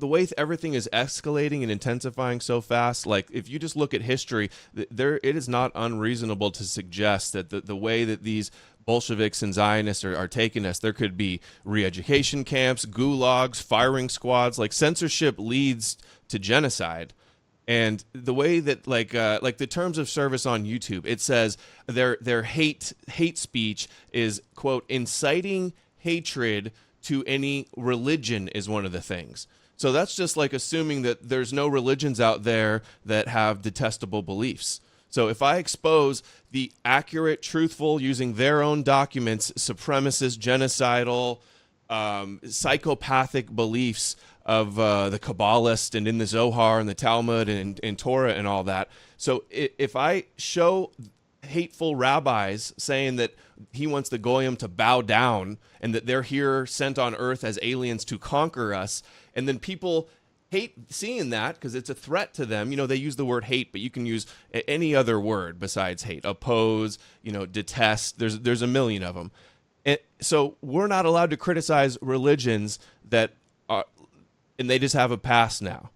way everything is escalating and intensifying so fast. Like, if you just look at history, it is not unreasonable to suggest that the way that these Bolsheviks and Zionists are taking us, there could be re-education camps, gulags, firing squads. Like, censorship leads to genocide. And the way that like the terms of service on YouTube, it says their hate speech is, quote, inciting hatred to any religion is one of the things. So that's just like assuming that there's no religions out there that have detestable beliefs. So if I expose the accurate, truthful, using their own documents, supremacist, genocidal, psychopathic beliefs of the Kabbalist and in the Zohar and the Talmud and Torah and all that. So if I show hateful rabbis saying that he wants the Goyim to bow down and that they're here sent on earth as aliens to conquer us, and then people hate seeing that because it's a threat to them. They use the word hate, but you can use any other word besides hate. Oppose, detest. There's a million of them. And so we're not allowed to criticize religions that are, and they just have a pass now.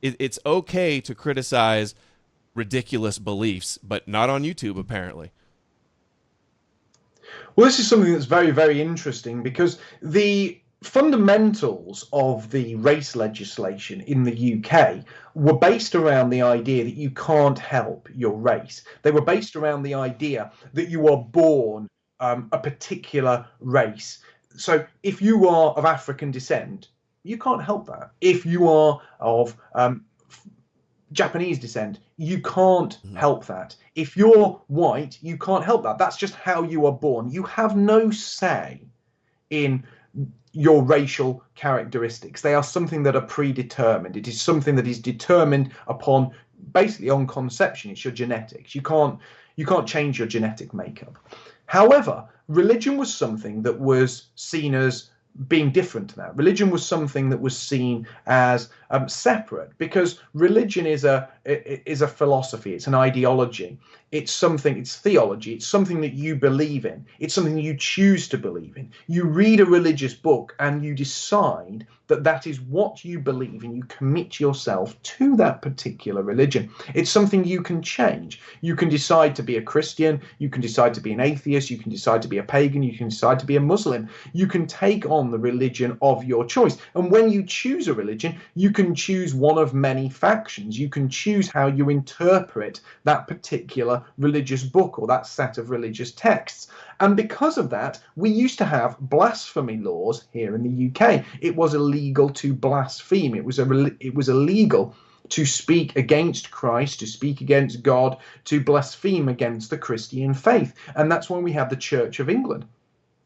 It's okay to criticize ridiculous beliefs, but not on YouTube, apparently. Well, this is something that's very, very interesting, because the fundamentals of the race legislation in the UK were based around the idea that you can't help your race. They were based around the idea that you are born a particular race. So if you are of African descent, you can't help that. If you are of Japanese descent, you can't help that. If you're white, you can't help that. That's just how you are born. You have no say in your racial characteristics. They are something that are predetermined. It is something that is determined upon, basically, on conception. It's your genetics. You can't change your genetic makeup. However, religion was something that was seen as being different to that. Religion was something that was seen as separate, because religion is a philosophy. It's an ideology. It's theology. It's something that you believe in. It's something you choose to believe in. You read a religious book and you decide that is what you believe, and you commit yourself to that particular religion. It's something you can change. You can decide to be a Christian, you can decide to be an atheist, you can decide to be a pagan, you can decide to be a Muslim. You can take on the religion of your choice. And when you choose a religion, you can choose one of many factions. You can choose how you interpret that particular religious book or that set of religious texts. And because of that, we used to have blasphemy laws here in the UK. It was illegal to blaspheme. It was illegal to speak against Christ, to speak against God, to blaspheme against the Christian faith. And that's when we had the Church of England.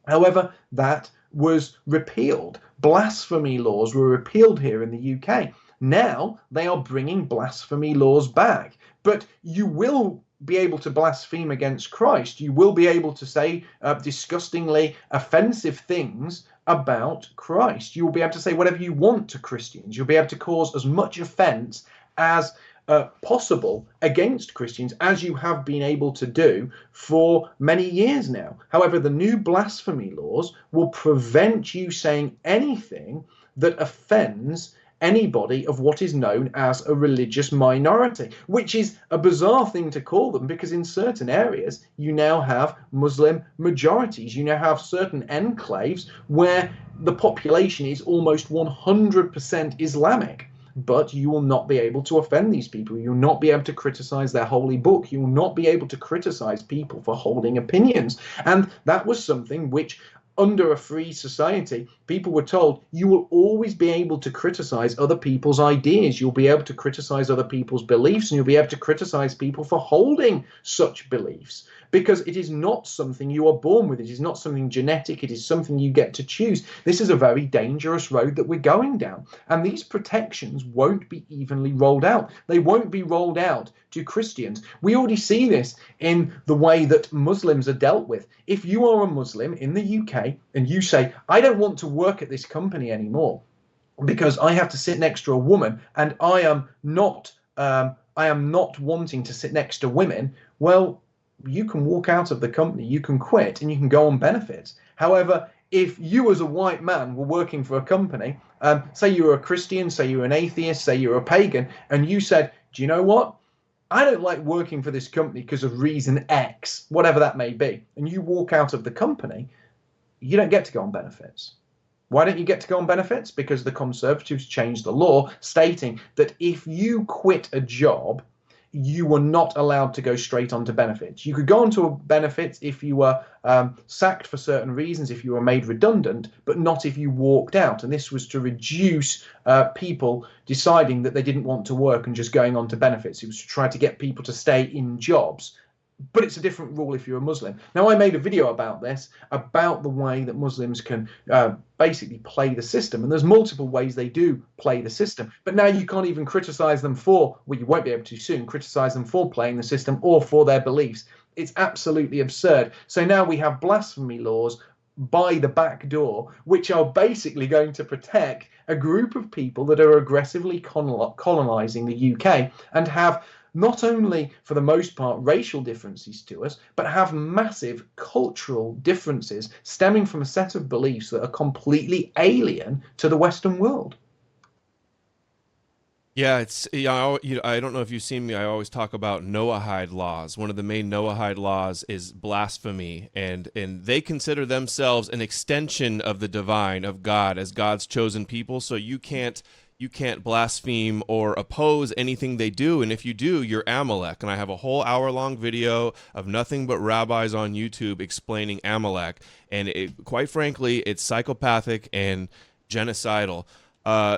However, that was repealed. Blasphemy laws were repealed here in the UK. Now they are bringing blasphemy laws back. But you will be able to blaspheme against Christ. You will be able to say disgustingly offensive things about Christ. You will be able to say whatever you want to Christians. You'll be able to cause as much offense as possible against Christians, as you have been able to do for many years now. However, the new blasphemy laws will prevent you saying anything that offends anybody of what is known as a religious minority, which is a bizarre thing to call them, because in certain areas you now have Muslim majorities. You now have certain enclaves where the population is almost 100% Islamic. But you will not be able to offend these people. You will not be able to criticize their holy book. You will not be able to criticize people for holding opinions. And that was something which, under a free society, people were told you will always be able to criticize other people's ideas. You'll be able to criticize other people's beliefs, and you'll be able to criticize people for holding such beliefs, because it is not something you are born with. It is not something genetic. It is something you get to choose. This is a very dangerous road that we're going down, and these protections won't be evenly rolled out. They won't be rolled out to Christians. We already see this in the way that Muslims are dealt with. If you are a Muslim in the UK and you say, I don't want to work at this company anymore because I have to sit next to a woman, and I am not wanting to sit next to women, well, you can walk out of the company, you can quit, and you can go on benefits. However, if you as a white man were working for a company, say you were a Christian, say you were an atheist, say you were a pagan, and you said, do you know what? I don't like working for this company because of reason X, whatever that may be, and you walk out of the company, you don't get to go on benefits. Why don't you get to go on benefits? Because the Conservatives changed the law stating that if you quit a job, you were not allowed to go straight onto benefits. You could go onto benefits if you were sacked for certain reasons, if you were made redundant, but not if you walked out. And this was to reduce people deciding that they didn't want to work and just going on to benefits. It was to try to get people to stay in jobs. But it's a different rule if you're a Muslim. Now, I made a video about this, about the way that Muslims can basically play the system. And there's multiple ways they do play the system. But now you can't even criticize them for, well, you won't be able to soon, criticize them for playing the system or for their beliefs. It's absolutely absurd. So now we have blasphemy laws by the back door, which are basically going to protect a group of people that are aggressively colonizing the UK and have not only, for the most part, racial differences to us, but have massive cultural differences stemming from a set of beliefs that are completely alien to the Western world. Yeah, I don't know if you've seen me. I always talk about Noahide laws. One of the main Noahide laws is blasphemy, and they consider themselves an extension of the divine, of God, as God's chosen people. So you can't blaspheme or oppose anything they do, and if you do, you're Amalek. And I have a whole hour-long video of nothing but rabbis on YouTube explaining Amalek, and quite frankly, it's psychopathic and genocidal.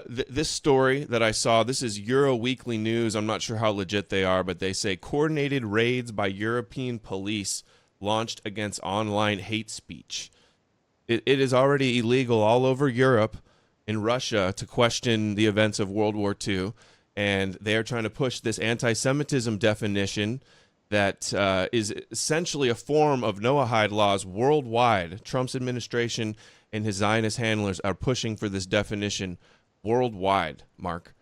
This story that I saw, this is Euro Weekly News. I'm not sure how legit they are, but they say coordinated raids by European police launched against online hate speech. It is already illegal all over Europe, in Russia, to question the events of World War II, and they are trying to push this anti-Semitism definition that is essentially a form of Noahide laws worldwide. Trump's administration and his Zionist handlers are pushing for this definition worldwide, Mark.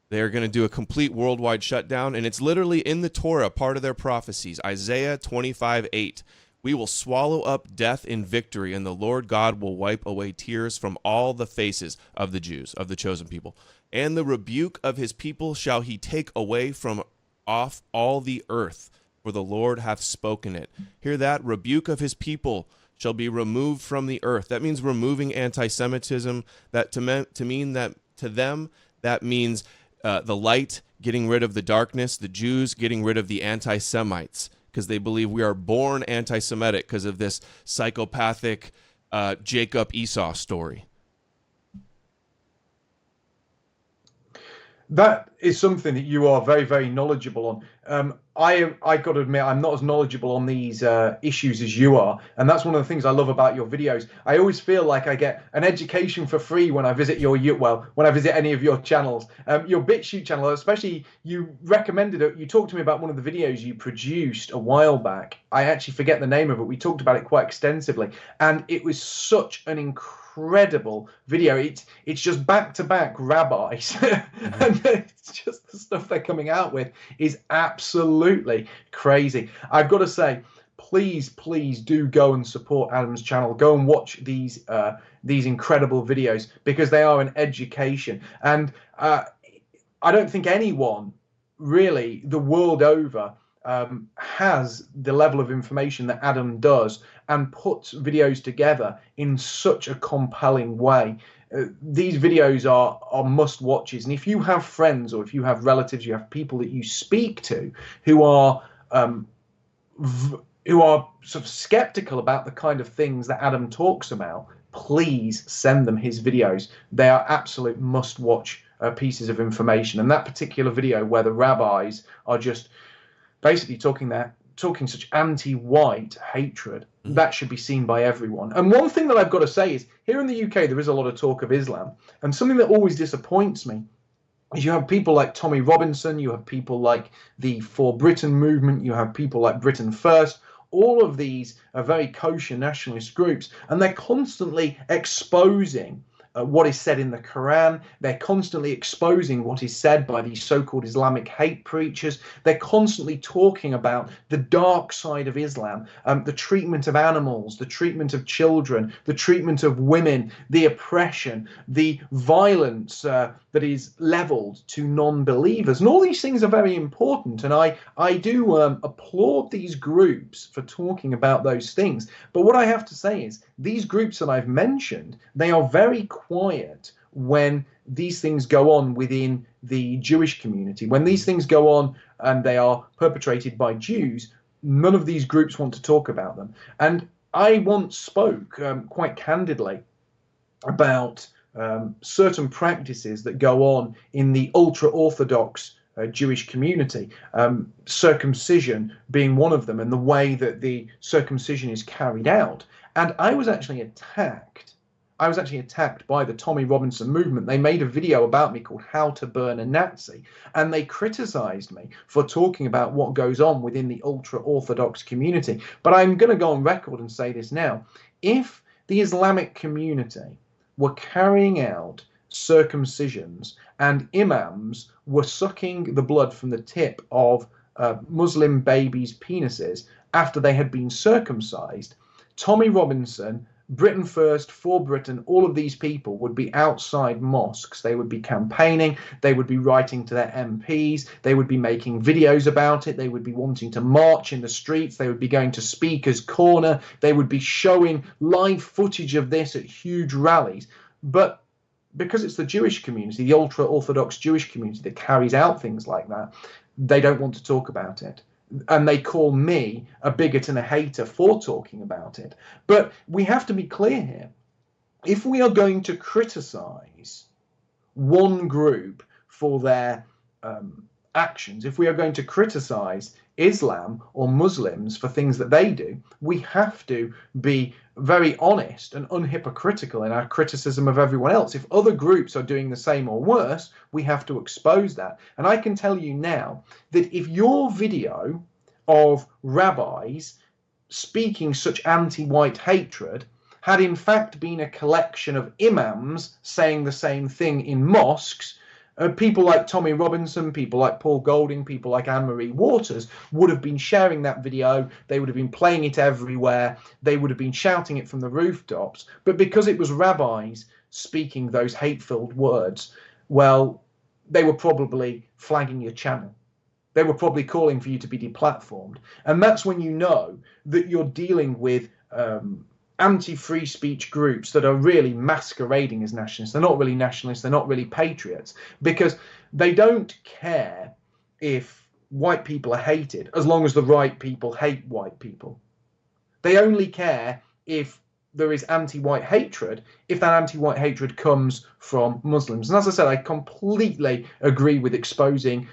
They are going to do a complete worldwide shutdown, and it's literally in the Torah, part of their prophecies, Isaiah 25:8. We will swallow up death in victory, and the Lord God will wipe away tears from all the faces of the Jews, of the chosen people. And the rebuke of his people shall he take away from off all the earth, for the Lord hath spoken it. Hear that? Rebuke of his people shall be removed from the earth. That means removing anti-Semitism. That to them, that means the light getting rid of the darkness, the Jews getting rid of the anti-Semites, because they believe we are born anti-Semitic because of this psychopathic Jacob Esau story. That is something that you are very, very knowledgeable on. I got to admit, I'm not as knowledgeable on these issues as you are, and that's one of the things I love about your videos. I always feel like I get an education for free when I visit when I visit any of your channels. Your BitChute channel, especially, you recommended it. You talked to me about one of the videos you produced a while back. I actually forget the name of it. We talked about it quite extensively, and it was such an incredible video. It's just back-to-back rabbis, and it's just the stuff they're coming out with is absolutely crazy. I've got to say, please do go and support Adam's channel. Go and watch these incredible videos, because they are an education. And I don't think anyone really the world over has the level of information that Adam does, and puts videos together in such a compelling way. These videos are must watches, and if you have friends, or if you have relatives, you have people that you speak to who are sort of skeptical about the kind of things that Adam talks about, please send them his videos. They are absolute must watch pieces of information. And that particular video where the rabbis are just basically talking such anti-white hatred, that should be seen by everyone. And one thing that I've got to say is, here in the UK there is a lot of talk of Islam, and something that always disappoints me is you have people like Tommy Robinson, you have people like the For Britain movement, you have people like Britain First. All of these are very kosher nationalist groups, and they're constantly exposing what is said in the Quran. They're constantly exposing what is said by these so-called Islamic hate preachers. They're constantly talking about the dark side of Islam, the treatment of animals, the treatment of children, the treatment of women, the oppression, the violence that is leveled to non-believers. And all these things are very important, and I do applaud these groups for talking about those things. But what I have to say is, these groups that I've mentioned, they are very quiet when these things go on within the Jewish community. When these things go on and they are perpetrated by Jews, none of these groups want to talk about them. And I once spoke quite candidly about certain practices that go on in the ultra-Orthodox Jewish community, circumcision being one of them, and the way that the circumcision is carried out. And I was actually attacked. I was actually attacked by the Tommy Robinson movement. They made a video about me called How to Burn a Nazi, and they criticized me for talking about what goes on within the ultra-Orthodox community. But I'm going to go on record and say this now. If the Islamic community were carrying out circumcisions and imams were sucking the blood from the tip of Muslim babies' penises after they had been circumcised, Tommy Robinson, Britain First, For Britain, all of these people would be outside mosques. They would be campaigning. They would be writing to their MPs. They would be making videos about it. They would be wanting to march in the streets. They would be going to Speaker's Corner. They would be showing live footage of this at huge rallies. But because it's the Jewish community, the ultra-Orthodox Jewish community that carries out things like that, they don't want to talk about it. And they call me a bigot and a hater for talking about it. But we have to be clear here. If we are going to criticize one group for their actions, if we are going to criticize Islam or Muslims for things that they do, we have to be very honest and unhypocritical in our criticism of everyone else. If other groups are doing the same or worse, we have to expose that. And I can tell you now that if your video of rabbis speaking such anti-white hatred had in fact been a collection of imams saying the same thing in mosques, People like Tommy Robinson, people like Paul Golding, people like Anne-Marie Waters would have been sharing that video. They would have been playing it everywhere. They would have been shouting it from the rooftops. But because it was rabbis speaking those hate-filled words, well, they were probably flagging your channel. They were probably calling for you to be deplatformed. And that's when you know that you're dealing with anti-free speech groups that are really masquerading as nationalists. They're not really nationalists. They're not really patriots, because they don't care if white people are hated as long as the right people hate white people. They only care if there is anti-white hatred, if that anti-white hatred comes from Muslims. And as I said, I completely agree with exposing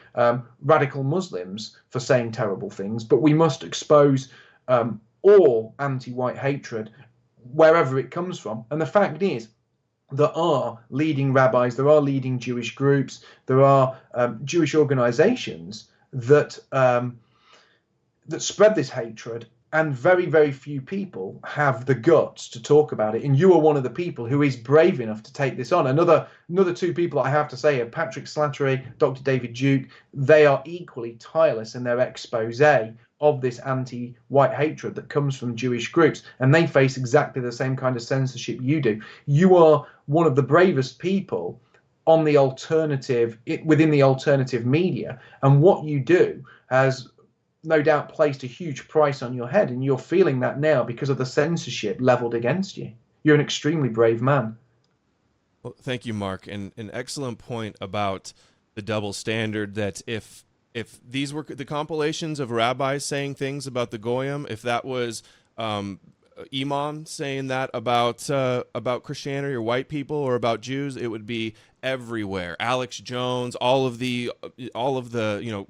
radical Muslims for saying terrible things, but we must expose all anti-white hatred wherever it comes from. And the fact is, there are leading rabbis, there are leading Jewish groups, there are Jewish organizations that that spread this hatred, and very, very few people have the guts to talk about it. And you are one of the people who is brave enough to take this on. Another two people I have to say are Patrick Slattery, Dr. David Duke. They are equally tireless in their expose of this anti-white hatred that comes from Jewish groups, and they face exactly the same kind of censorship you do. You are one of the bravest people on the alternative, within the alternative media, and what you do has no doubt placed a huge price on your head, and you're feeling that now because of the censorship leveled against you. You're an extremely brave man. Well, thank you, Mark. And an excellent point about the double standard, that if these were the compilations of rabbis saying things about the Goyim, if that was imam saying that about Christianity or white people or about Jews, it would be everywhere. Alex Jones, all of the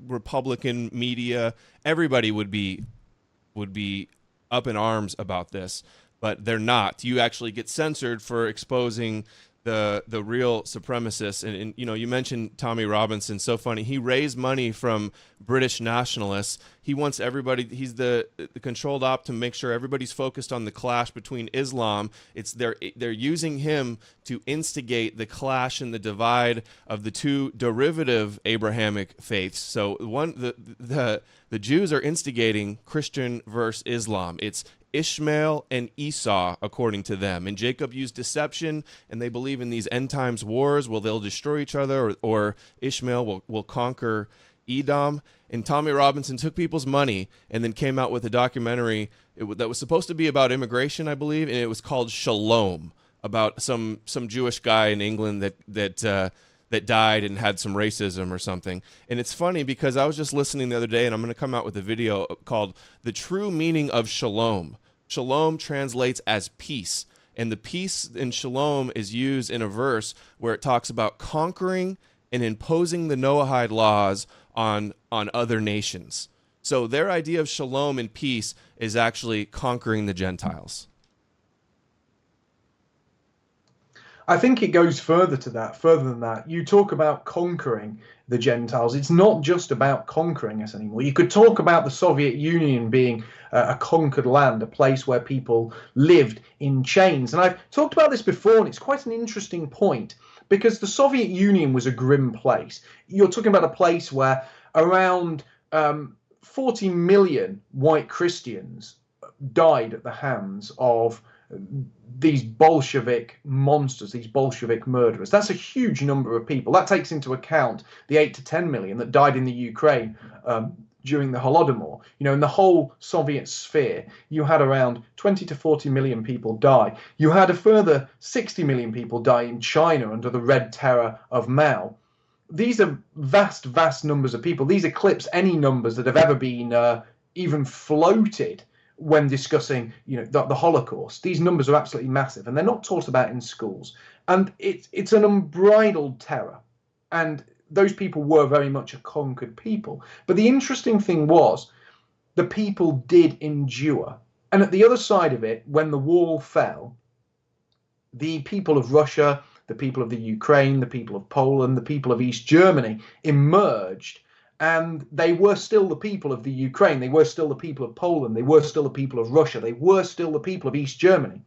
Republican media, everybody would be up in arms about this, but they're not. You actually get censored for exposing the real supremacists. And you mentioned Tommy Robinson. So funny. He raised money from British nationalists. He wants everybody, he's the controlled op to make sure everybody's focused on the clash between Islam. They're using him to instigate the clash and the divide of the two derivative Abrahamic faiths. So the Jews are instigating Christian versus Islam. It's Ishmael and Esau, according to them. And Jacob used deception, and they believe in these end times wars. Well, they'll destroy each other, or Ishmael will conquer Edom. And Tommy Robinson took people's money and then came out with a documentary that was supposed to be about immigration, I believe, and it was called Shalom, about some Jewish guy in England that died and had some racism or something. And it's funny because I was just listening the other day, and I'm going to come out with a video called The True Meaning of Shalom. Shalom translates as peace. And the peace in Shalom is used in a verse where it talks about conquering and imposing the Noahide laws on other nations. So their idea of Shalom and peace is actually conquering the Gentiles. I think it goes further than that. You talk about conquering the Gentiles. It's not just about conquering us anymore. You could talk about the Soviet Union being a conquered land, a place where people lived in chains. And I've talked about this before, and it's quite an interesting point, because the Soviet Union was a grim place. You're talking about a place where around 40 million white Christians died at the hands of these Bolshevik monsters, these Bolshevik murderers. That's a huge number of people. That takes into account the 8 to 10 million that died in the Ukraine during the Holodomor. In the whole Soviet sphere, you had around 20 to 40 million people die. You had a further 60 million people die in China under the Red Terror of Mao. These are vast, vast numbers of people. These eclipse any numbers that have ever been even floated when discussing, the Holocaust. These numbers are absolutely massive, and they're not taught about in schools. And it's an unbridled terror. And those people were very much a conquered people. But the interesting thing was, the people did endure. And at the other side of it, when the wall fell, the people of Russia, the people of the Ukraine, the people of Poland, the people of East Germany emerged And they were still the people of the Ukraine. They were still the people of Poland. They were still the people of Russia. They were still the people of East Germany.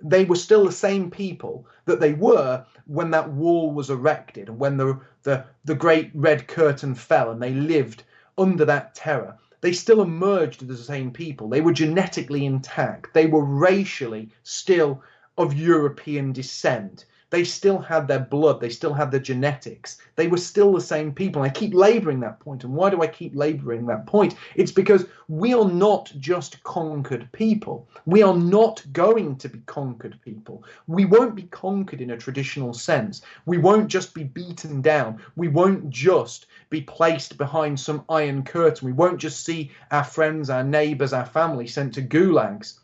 They were still the same people that they were when that wall was erected, and when the great red curtain fell and they lived under that terror. They still emerged as the same people. They were genetically intact. They were racially still of European descent. They still had their blood. They still had their genetics. They were still the same people. And I keep laboring that point. And why do I keep laboring that point? It's because we are not just conquered people. We are not going to be conquered people. We won't be conquered in a traditional sense. We won't just be beaten down. We won't just be placed behind some iron curtain. We won't just see our friends, our neighbors, our family sent to gulags.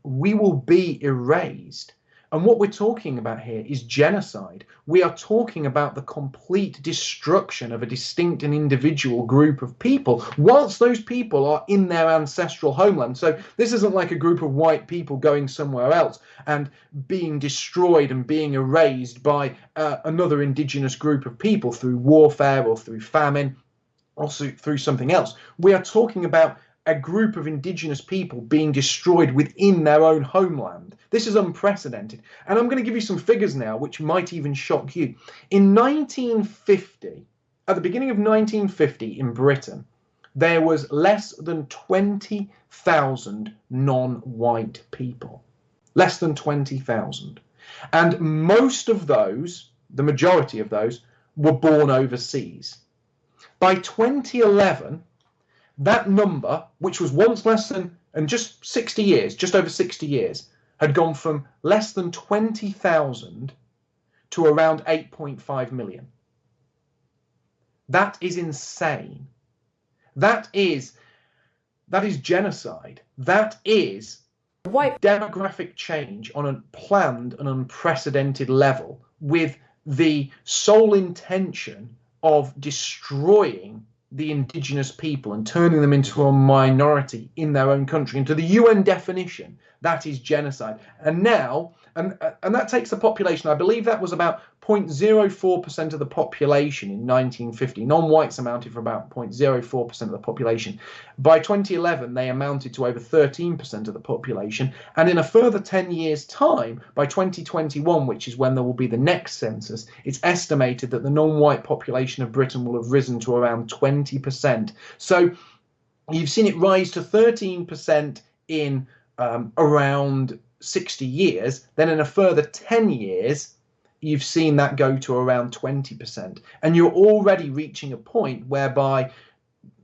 We will be erased. And what we're talking about here is genocide. We are talking about the complete destruction of a distinct and individual group of people, whilst those people are in their ancestral homeland. So this isn't like a group of white people going somewhere else and being destroyed and being erased by another indigenous group of people through warfare or through famine or through something else. We are talking about a group of indigenous people being destroyed within their own homeland. This is unprecedented. And I'm going to give you some figures now, which might even shock you. In 1950, at the beginning of 1950 in Britain, there was less than 20,000 non-white people. Less than 20,000. And most of those, the majority of those, were born overseas. By 2011, that number, which was once less than, and just 60 years, just over 60 years, had gone from less than 20,000 to around 8.5 million. That is insane. That is genocide. That is demographic change on a planned and unprecedented level, with the sole intention of destroying the indigenous people and turning them into a minority in their own country. And to the UN definition, that is genocide. And now, and that takes the population, I believe that was about 0.04% of the population in 1950. Non-whites amounted for about 0.04% of the population. By 2011, they amounted to over 13% of the population. And in a further 10 years' time, by 2021, which is when there will be the next census, it's estimated that the non-white population of Britain will have risen to around 20%. So you've seen it rise to 13% in around 60 years. Then in a further 10 years, you've seen that go to around 20%. And you're already reaching a point whereby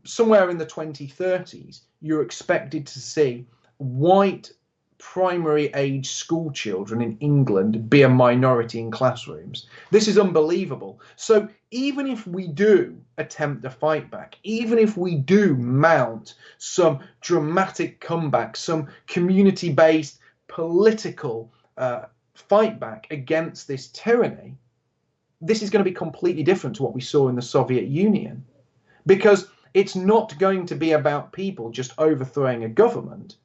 somewhere in the 2030s, you're expected to see white primary age school children in England be a minority in classrooms. This is unbelievable. So even if we do attempt to fight back, even if we do mount some dramatic comeback, some community-based political fight back against this tyranny, this is going to be completely different to what we saw in the Soviet Union, because it's not going to be about people just overthrowing a government,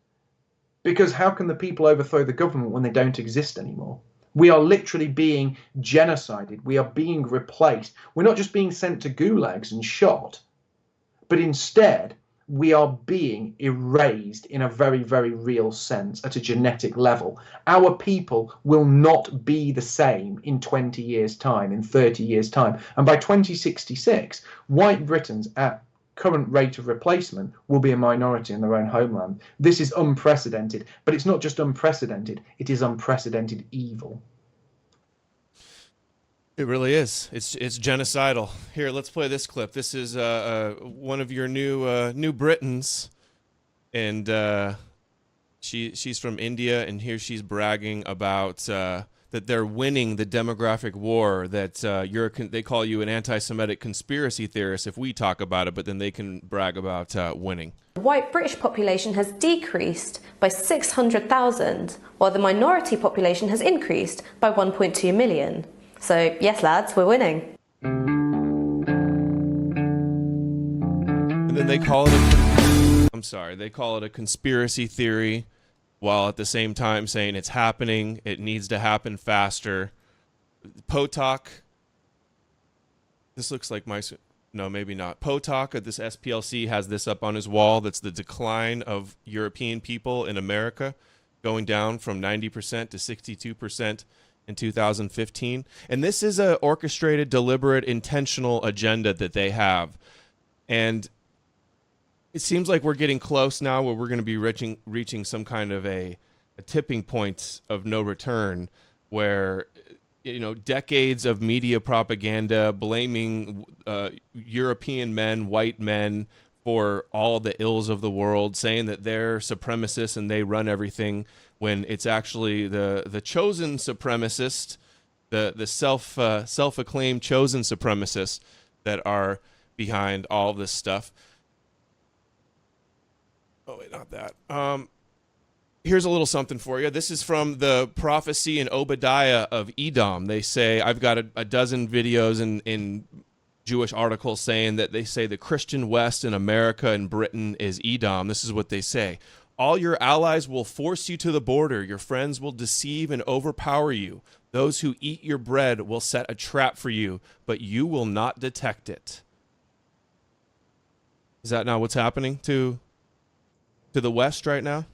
because how can the people overthrow the government when they don't exist anymore? We are literally being genocided. We are being replaced. We're not just being sent to gulags and shot, but instead we are being erased in a very, very real sense at a genetic level. Our people will not be the same in 20 years' time, in 30 years' time. And by 2066, white Britons at current rate of replacement will be a minority in their own homeland. This is unprecedented, but it's not just unprecedented, it is unprecedented evil. It really is. It's genocidal. Here, let's play this clip. This is one of your new Britons, and she's from India, and here she's bragging about that they're winning the demographic war. That they call you an anti-Semitic conspiracy theorist if we talk about it, but then they can brag about winning. The white British population has decreased by 600,000, while the minority population has increased by 1.2 million. So, yes, lads, we're winning. And then they call it they call it a conspiracy theory, while at the same time saying it's happening, it needs to happen faster. Potok, this looks like No, maybe not. Potok at this SPLC has this up on his wall. That's the decline of European people in America, going down from 90% to 62% in 2015. And this is a orchestrated, deliberate, intentional agenda that they have. And it seems like we're getting close now where we're going to be reaching some kind of a tipping point of no return, where decades of media propaganda blaming European men, white men, for all the ills of the world, saying that they're supremacists and they run everything, when it's actually the chosen supremacists, the self-acclaimed chosen supremacists that are behind all this stuff. Oh wait, not that. Here's a little something for you. This is from the prophecy in Obadiah of Edom. They say, I've got a dozen videos in Jewish articles saying that they say the Christian West in America and Britain is Edom. This is what they say. All your allies will force you to the border. Your friends will deceive and overpower you. Those who eat your bread will set a trap for you, but you will not detect it. Is that not what's happening to the West right now?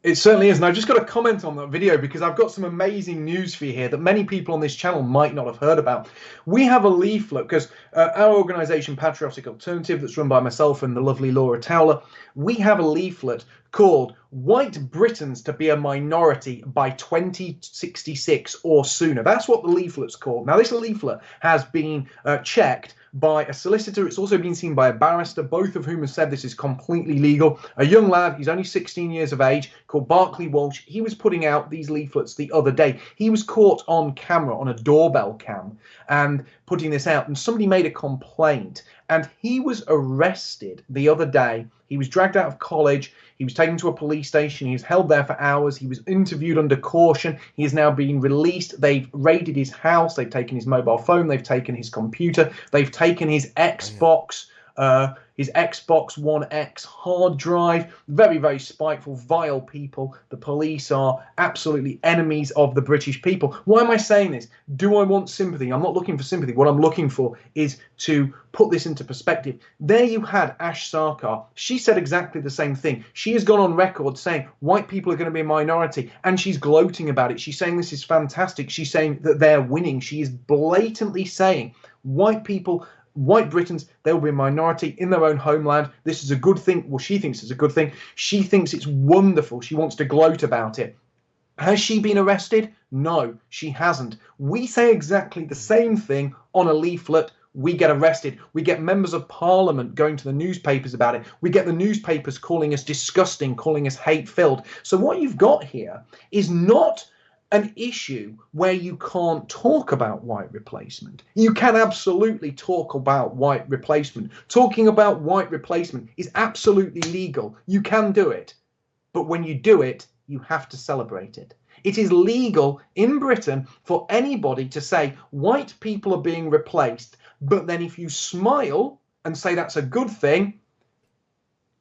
It certainly is. And I've just got to comment on that video because I've got some amazing news for you here that many people on this channel might not have heard about. We have a leaflet because our organisation, Patriotic Alternative, that's run by myself and the lovely Laura Towler, we have a leaflet called White Britons to be a Minority by 2066 or sooner. That's what the leaflet's called. Now, this leaflet has been checked by a solicitor. It's also been seen by a barrister, both of whom have said this is completely legal. A young lad, he's only 16 years of age, called Barclay Walsh. He was putting out these leaflets the other day. He was caught on camera, on a doorbell cam, and putting this out. And somebody made a complaint. And he was arrested the other day. He was dragged out of college. He was taken to a police station. He was held there for hours. He was interviewed under caution. He is now being released. They've raided his house. They've taken his mobile phone. They've taken his computer. They've taken his Xbox, his Xbox One X hard drive. Very, very spiteful, vile people. The police are absolutely enemies of the British people. Why am I saying this? Do I want sympathy? I'm not looking for sympathy. What I'm looking for is to put this into perspective. There you had Ash Sarkar. She said exactly the same thing. She has gone on record saying white people are going to be a minority, and she's gloating about it. She's saying this is fantastic. She's saying that they're winning. She is blatantly saying white people, white Britons, they will be a minority in their own homeland. This is a good thing. Well, she thinks it's a good thing. She thinks it's wonderful. She wants to gloat about it. Has she been arrested? No, she hasn't. We say exactly the same thing on a leaflet. We get arrested. We get members of parliament going to the newspapers about it. We get the newspapers calling us disgusting, calling us hate-filled. So what you've got here is not an issue where you can't talk about white replacement. You can absolutely talk about white replacement. Talking about white replacement is absolutely legal. You can do it. But when you do it, you have to celebrate it. It is legal in Britain for anybody to say white people are being replaced, but then if you smile and say that's a good thing,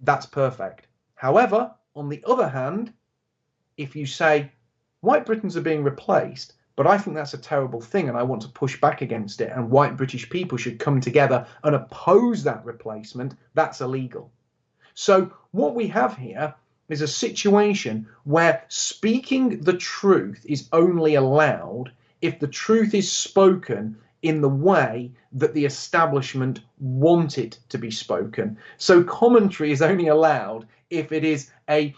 that's perfect. However, on the other hand, if you say white Britons are being replaced, but I think that's a terrible thing and I want to push back against it, and white British people should come together and oppose that replacement, that's illegal. So what we have here is a situation where speaking the truth is only allowed if the truth is spoken in the way that the establishment want it to be spoken. So commentary is only allowed if it is a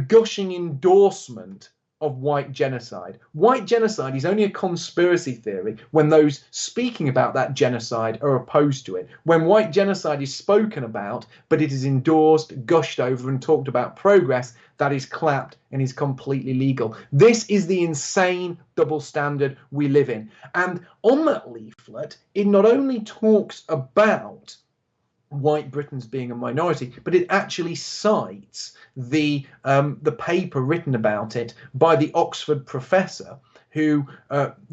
gushing endorsement of white genocide. White genocide is only a conspiracy theory when those speaking about that genocide are opposed to it. When white genocide is spoken about, but it is endorsed, gushed over, and talked about progress, that is clapped and is completely legal. This is the insane double standard we live in. And on that leaflet, it not only talks about white Britons being a minority, but it actually cites the paper written about it by the Oxford professor who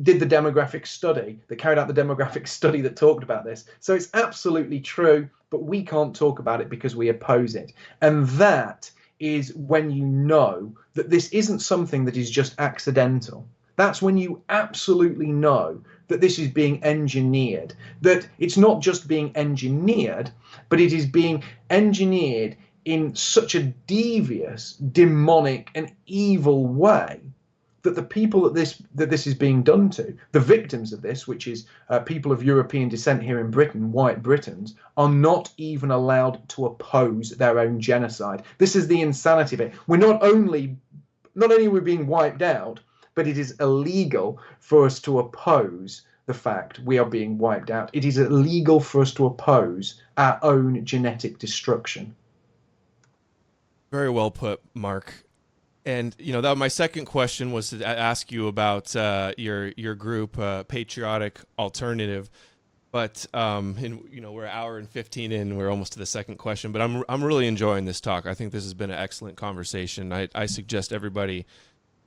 did the demographic study, that carried out the demographic study that talked about this. So it's absolutely true, but we can't talk about it because we oppose it. And that is when you know that this isn't something that is just accidental. That's when you absolutely know that this is being engineered, that it's not just being engineered, but it is being engineered in such a devious, demonic, and evil way that the people that this is being done to, the victims of this, which is people of European descent here in Britain, white Britons, are not even allowed to oppose their own genocide. This is the insanity of it. We're not only are we being wiped out, but it is illegal for us to oppose the fact we are being wiped out. It is illegal for us to oppose our own genetic destruction. Very well put, Mark. And that my second question was to ask you about your group, Patriotic Alternative. But we're an hour and 15 in. We're almost to the second question. But I'm really enjoying this talk. I think this has been an excellent conversation. I suggest everybody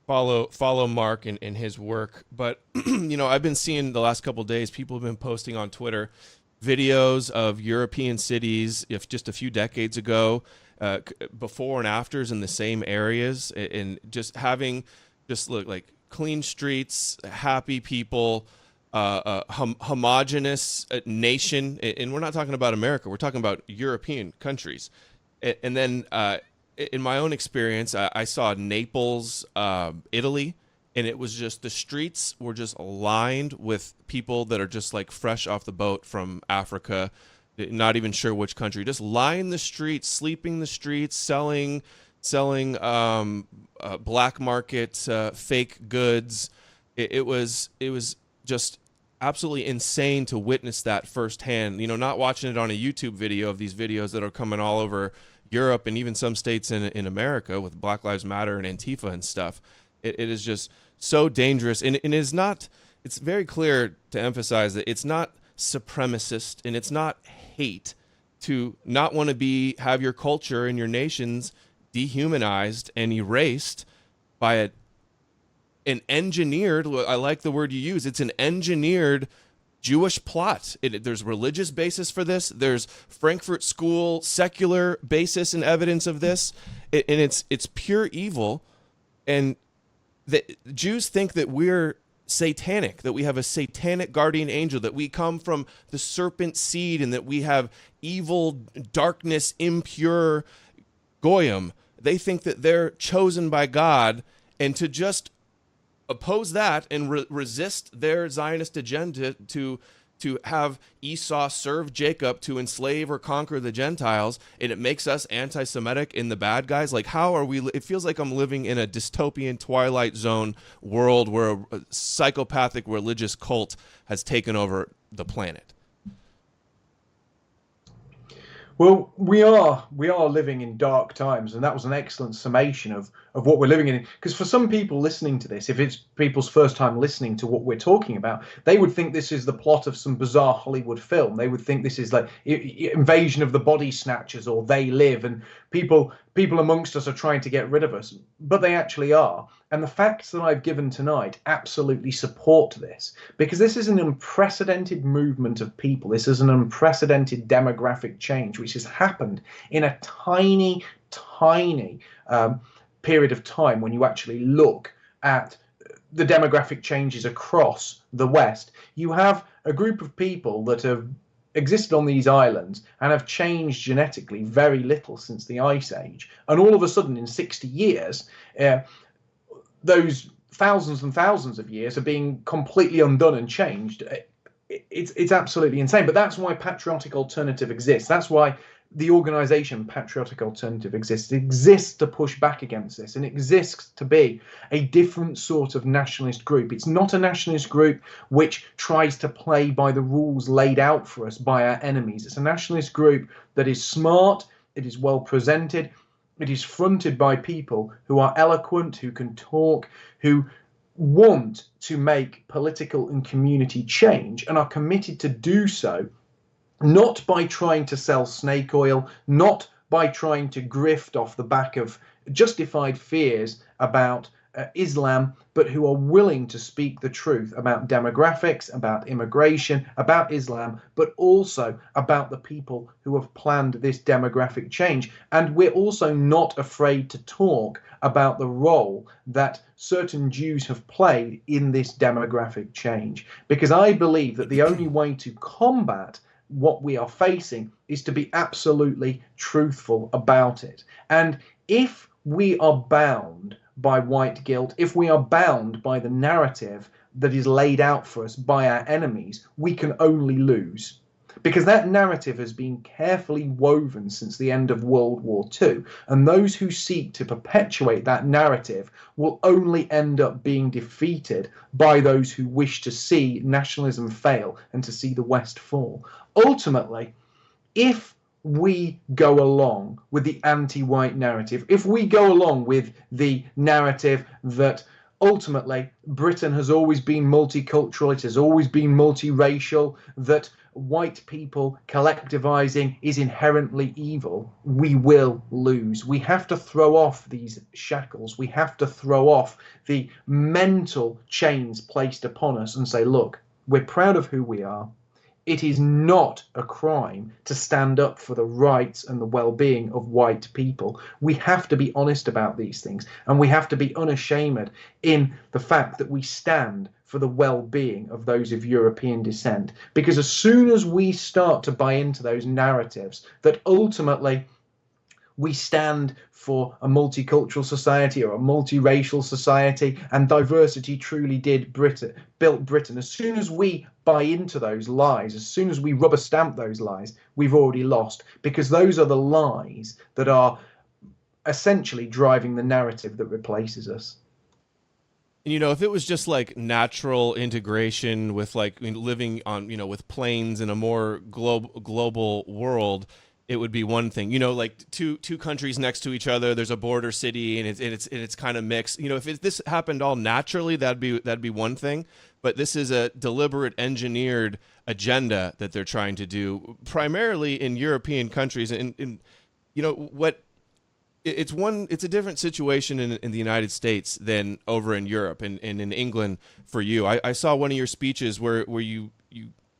follow Mark and his work. But I've been seeing the last couple of days, people have been posting on Twitter videos of European cities, if just a few decades ago, before and afters in the same areas, and just look like clean streets, happy people, homogenous nation. And we're not talking about America, we're talking about European countries. And then in my own experience, I saw Naples, Italy, and it was just the streets were just lined with people that are just like fresh off the boat from Africa, not even sure which country, just lying the streets, sleeping the streets, selling black market fake goods. It was just absolutely insane to witness that firsthand. Not watching it on a YouTube video of these videos that are coming all over Europe and even some states in America with Black Lives Matter and Antifa and stuff. It is just so dangerous, and it's very clear to emphasize that it's not supremacist and it's not hate to not want to have your culture and your nations dehumanized and erased by an engineered, I like the word you use, it's an engineered Jewish plot. There's religious basis for this. There's Frankfurt School secular basis and evidence of this, and it's pure evil. And the Jews think that we're satanic, that we have a satanic guardian angel, that we come from the serpent seed, and that we have evil, darkness, impure goyim. They think that they're chosen by God, and to just oppose that and resist their Zionist agenda to have Esau serve Jacob to enslave or conquer the Gentiles, and it makes us anti-Semitic and the bad guys. Like, how are we? It feels like I'm living in a dystopian Twilight Zone world where a psychopathic religious cult has taken over the planet. Well, we are living in dark times, and that was an excellent summation of what we're living in. Because for some people listening to this, if it's people's first time listening to what we're talking about, they would think this is the plot of some bizarre Hollywood film. They would think this is like Invasion of the Body Snatchers or They Live, and people amongst us are trying to get rid of us, but they actually are. And the facts that I've given tonight absolutely support this, because this is an unprecedented movement of people. This is an unprecedented demographic change, which has happened in a tiny period of time when you actually look at the demographic changes across the West. You have a group of people that have existed on these islands and have changed genetically very little since the Ice Age. And all of a sudden, in 60 years, those thousands and thousands of years are being completely undone and changed. It's absolutely insane. But that's why Patriotic Alternative exists. That's why the organization Patriotic Alternative exists. It exists to push back against this, and it exists to be a different sort of nationalist group. It's not a nationalist group which tries to play by the rules laid out for us by our enemies. It's a nationalist group that is smart, it is well presented, it is fronted by people who are eloquent, who can talk, who want to make political and community change and are committed to do so, not by trying to sell snake oil, not by trying to grift off the back of justified fears about Islam, but who are willing to speak the truth about demographics, about immigration, about Islam, but also about the people who have planned this demographic change. And we're also not afraid to talk about the role that certain Jews have played in this demographic change, because I believe that the only way to combat what we are facing is to be absolutely truthful about it. And if we are bound by white guilt, if we are bound by the narrative that is laid out for us by our enemies, we can only lose. Because that narrative has been carefully woven since the end of World War II. And those who seek to perpetuate that narrative will only end up being defeated by those who wish to see nationalism fail and to see the West fall. Ultimately, if we go along with the anti-white narrative, if we go along with the narrative that ultimately Britain has always been multicultural, it has always been multiracial, that white people collectivizing is inherently evil, we will lose. We have to throw off these shackles. We have to throw off the mental chains placed upon us and say, look, we're proud of who we are. It is not a crime to stand up for the rights and the well-being of white people. We have to be honest about these things, and we have to be unashamed in the fact that we stand for the well-being of those of European descent. Because as soon as we start to buy into those narratives that ultimately we stand for a multicultural society or a multiracial society, and diversity truly built Britain. As soon as we buy into those lies, as soon as we rubber stamp those lies, we've already lost, because those are the lies that are essentially driving the narrative that replaces us. You know, if it was just like natural integration with like living on, you know, with planes in a more global world, it would be one thing. You know, like two countries next to each other, there's a border city, and it's kind of mixed. You know, if this happened all naturally, that'd be one thing. But this is a deliberate, engineered agenda that they're trying to do, primarily in European countries. And you know what? It's a different situation in the United States than over in Europe and in England for you. I saw one of your speeches where you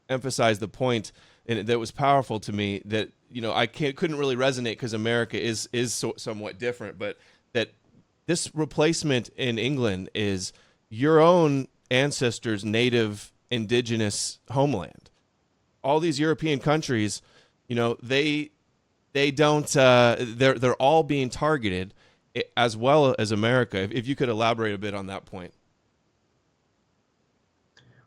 emphasized the point, and that was powerful to me, that, you know, I couldn't really resonate because America is somewhat different, but that this replacement in England is your own ancestors' native indigenous homeland. All these European countries, you know, they don't, they're all being targeted, as well as America. If you could elaborate a bit on that point.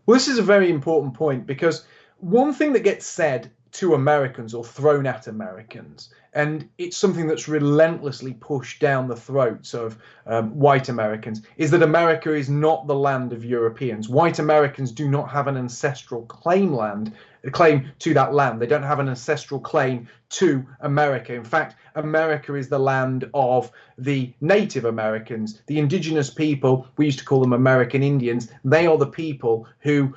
Well, this is a very important point, because one thing that gets said to Americans or thrown at Americans, and it's something that's relentlessly pushed down the throats of white Americans, is that America is not the land of Europeans. White Americans do not have an ancestral claim to that land. They don't have an ancestral claim to America. In fact, America is the land of the Native Americans, the indigenous people. We used to call them American Indians. They are the people who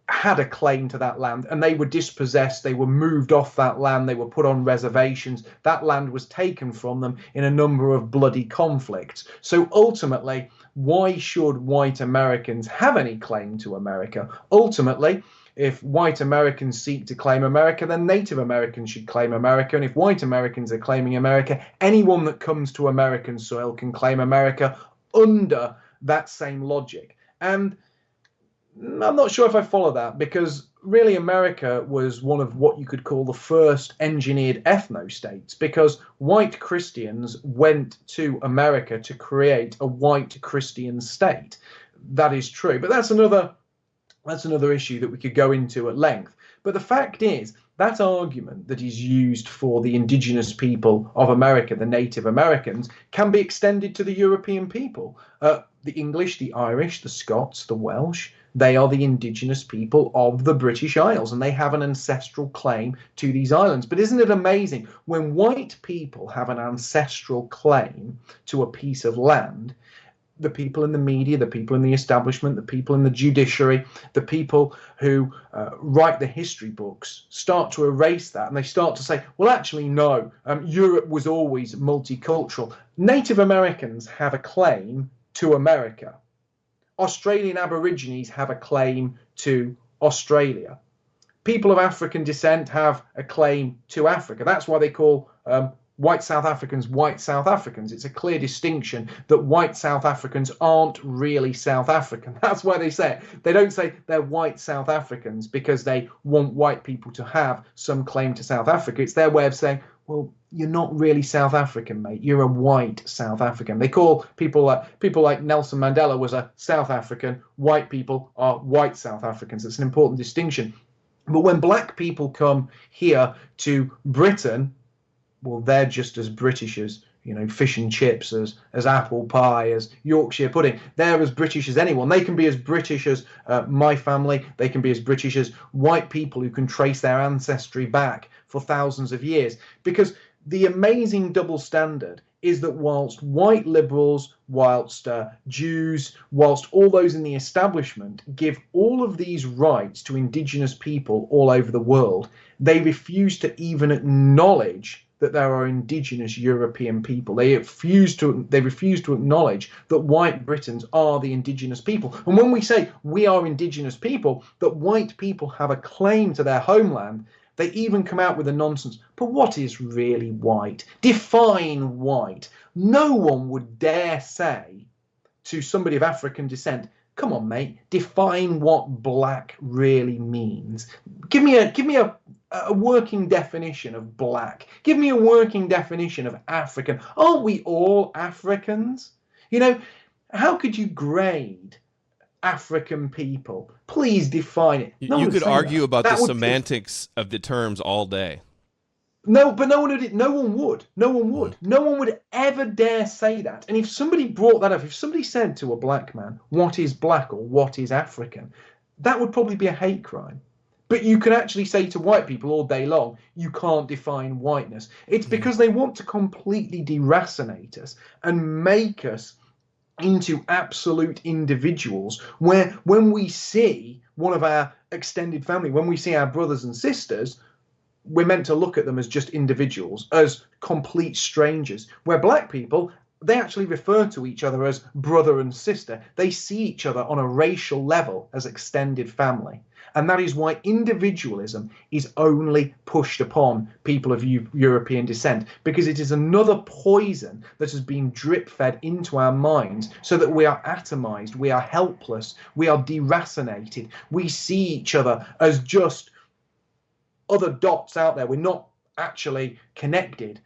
had a claim to that land, and they were dispossessed. They were moved off that land. They were put on reservations. That land was taken from them in a number of bloody conflicts. So ultimately, why should white Americans have any claim to America? Ultimately, if white Americans seek to claim America, then Native Americans should claim America. And if white Americans are claiming America, anyone that comes to American soil can claim America under that same logic. And I'm not sure if I follow that, because really America was one of what you could call the first engineered ethno-states, because white Christians went to America to create a white Christian state. That is true, but that's another issue that we could go into at length. But the fact is, that argument that is used for the indigenous people of America, the Native Americans, can be extended to the European people. The English, the Irish, the Scots, the Welsh, they are the indigenous people of the British Isles, and they have an ancestral claim to these islands. But isn't it amazing, when white people have an ancestral claim to a piece of land, the people in the media, the people in the establishment, the people in the judiciary, the people who write the history books start to erase that, and they start to say, well, actually, no, Europe was always multicultural. Native Americans have a claim to America. Australian Aborigines have a claim to Australia. People of African descent have a claim to Africa. That's why they call white South Africans white South Africans. It's a clear distinction that white South Africans aren't really South African. That's why they say it. They don't say they're white South Africans because they want white people to have some claim to South Africa. It's their way of saying, well, you're not really South African, mate. You're a white South African. They call people like Nelson Mandela was a South African. White people are white South Africans. It's an important distinction. But when black people come here to Britain, well, they're just as British as, you know, fish and chips, as apple pie, as Yorkshire pudding. They're as British as anyone. They can be as British as my family. They can be as British as white people who can trace their ancestry back for thousands of years. Because the amazing double standard is that whilst white liberals, whilst Jews, whilst all those in the establishment give all of these rights to indigenous people all over the world, they refuse to even acknowledge that there are indigenous European people. They refuse to acknowledge that white Britons are the indigenous people. And when we say we are indigenous people, that white people have a claim to their homeland, they even come out with the nonsense. But what is really white? Define white. No one would dare say to somebody of African descent, come on, mate, define what black really means. Give me a working definition of black. Give me a working definition of African. Aren't we all Africans? You know, how could you grade African people? Please define it. You could argue about the semantics of the terms all day. No, but no one would. No one would ever dare say that. And if somebody brought that up, if somebody said to a black man, what is black or what is African, that would probably be a hate crime. But you can actually say to white people all day long, you can't define whiteness. It's because they want to completely deracinate us and make us into absolute individuals, where when we see one of our extended family, when we see our brothers and sisters, we're meant to look at them as just individuals, as complete strangers. Where black people, they actually refer to each other as brother and sister. They see each other on a racial level as extended family. And that is why individualism is only pushed upon people of European descent, because it is another poison that has been drip-fed into our minds so that we are atomized, we are helpless, we are deracinated. We see each other as just other dots out there. We're not actually connected.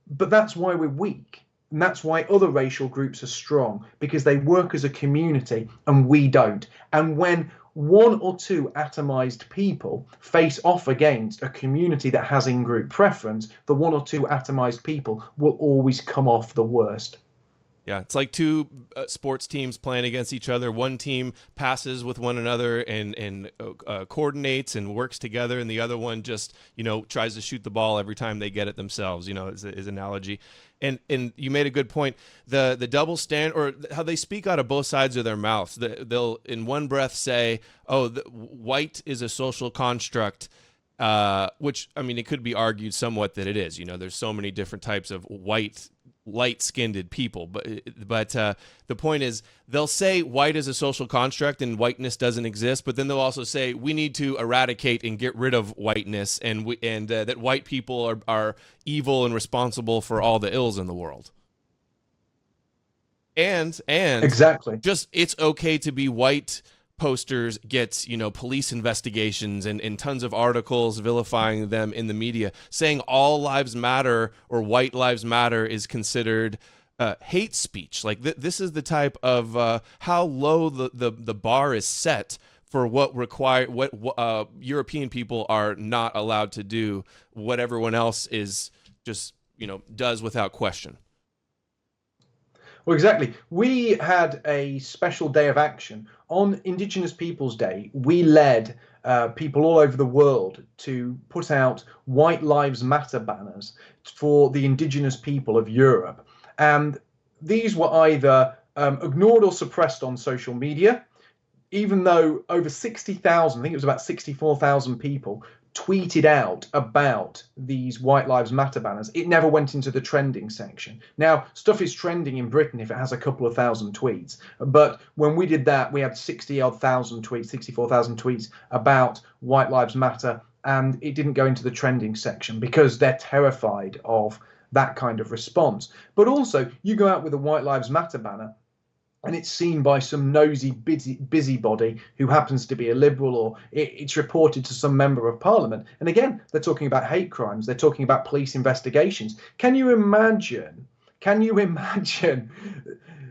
But that's why we're weak. And that's why other racial groups are strong, because they work as a community and we don't. And when one or two atomized people face off against a community that has in-group preference, the one or two atomized people will always come off the worst. Yeah, it's like two sports teams playing against each other. One team passes with one another and coordinates and works together, and the other one just, you know, tries to shoot the ball every time they get it themselves, you know, is analogy. And you made a good point. The double stand, or how they speak out of both sides of their mouths. They'll in one breath say, oh, white is a social construct, which, I mean, it could be argued somewhat that it is. You know, there's so many different types of white, light-skinned people, but the point is they'll say white is a social construct and whiteness doesn't exist, but then they'll also say we need to eradicate and get rid of whiteness, and that white people are evil and responsible for all the ills in the world. And exactly, just it's okay to be white posters gets, you know, police investigations and tons of articles vilifying them in the media, saying all lives matter or white lives matter is considered hate speech. Like this is the type of how low the bar is set for what European people are not allowed to do, what everyone else is just, you know, does without question. Well, exactly. We had a special day of action on Indigenous Peoples Day. We led people all over the world to put out White Lives Matter banners for the indigenous people of Europe. And these were either ignored or suppressed on social media. even though over 60,000, I think it was about 64,000 people, tweeted out about these White Lives Matter banners, it never went into the trending section. Now, stuff is trending in Britain if it has a couple of thousand tweets. But when we did that, we had 60-odd thousand tweets, 64,000 tweets about White Lives Matter, and it didn't go into the trending section because they're terrified of that kind of response. But also, you go out with a White Lives Matter banner, and it's seen by some nosy busybody who happens to be a liberal, or it's reported to some member of parliament. And again, they're talking about hate crimes. They're talking about police investigations. Can you imagine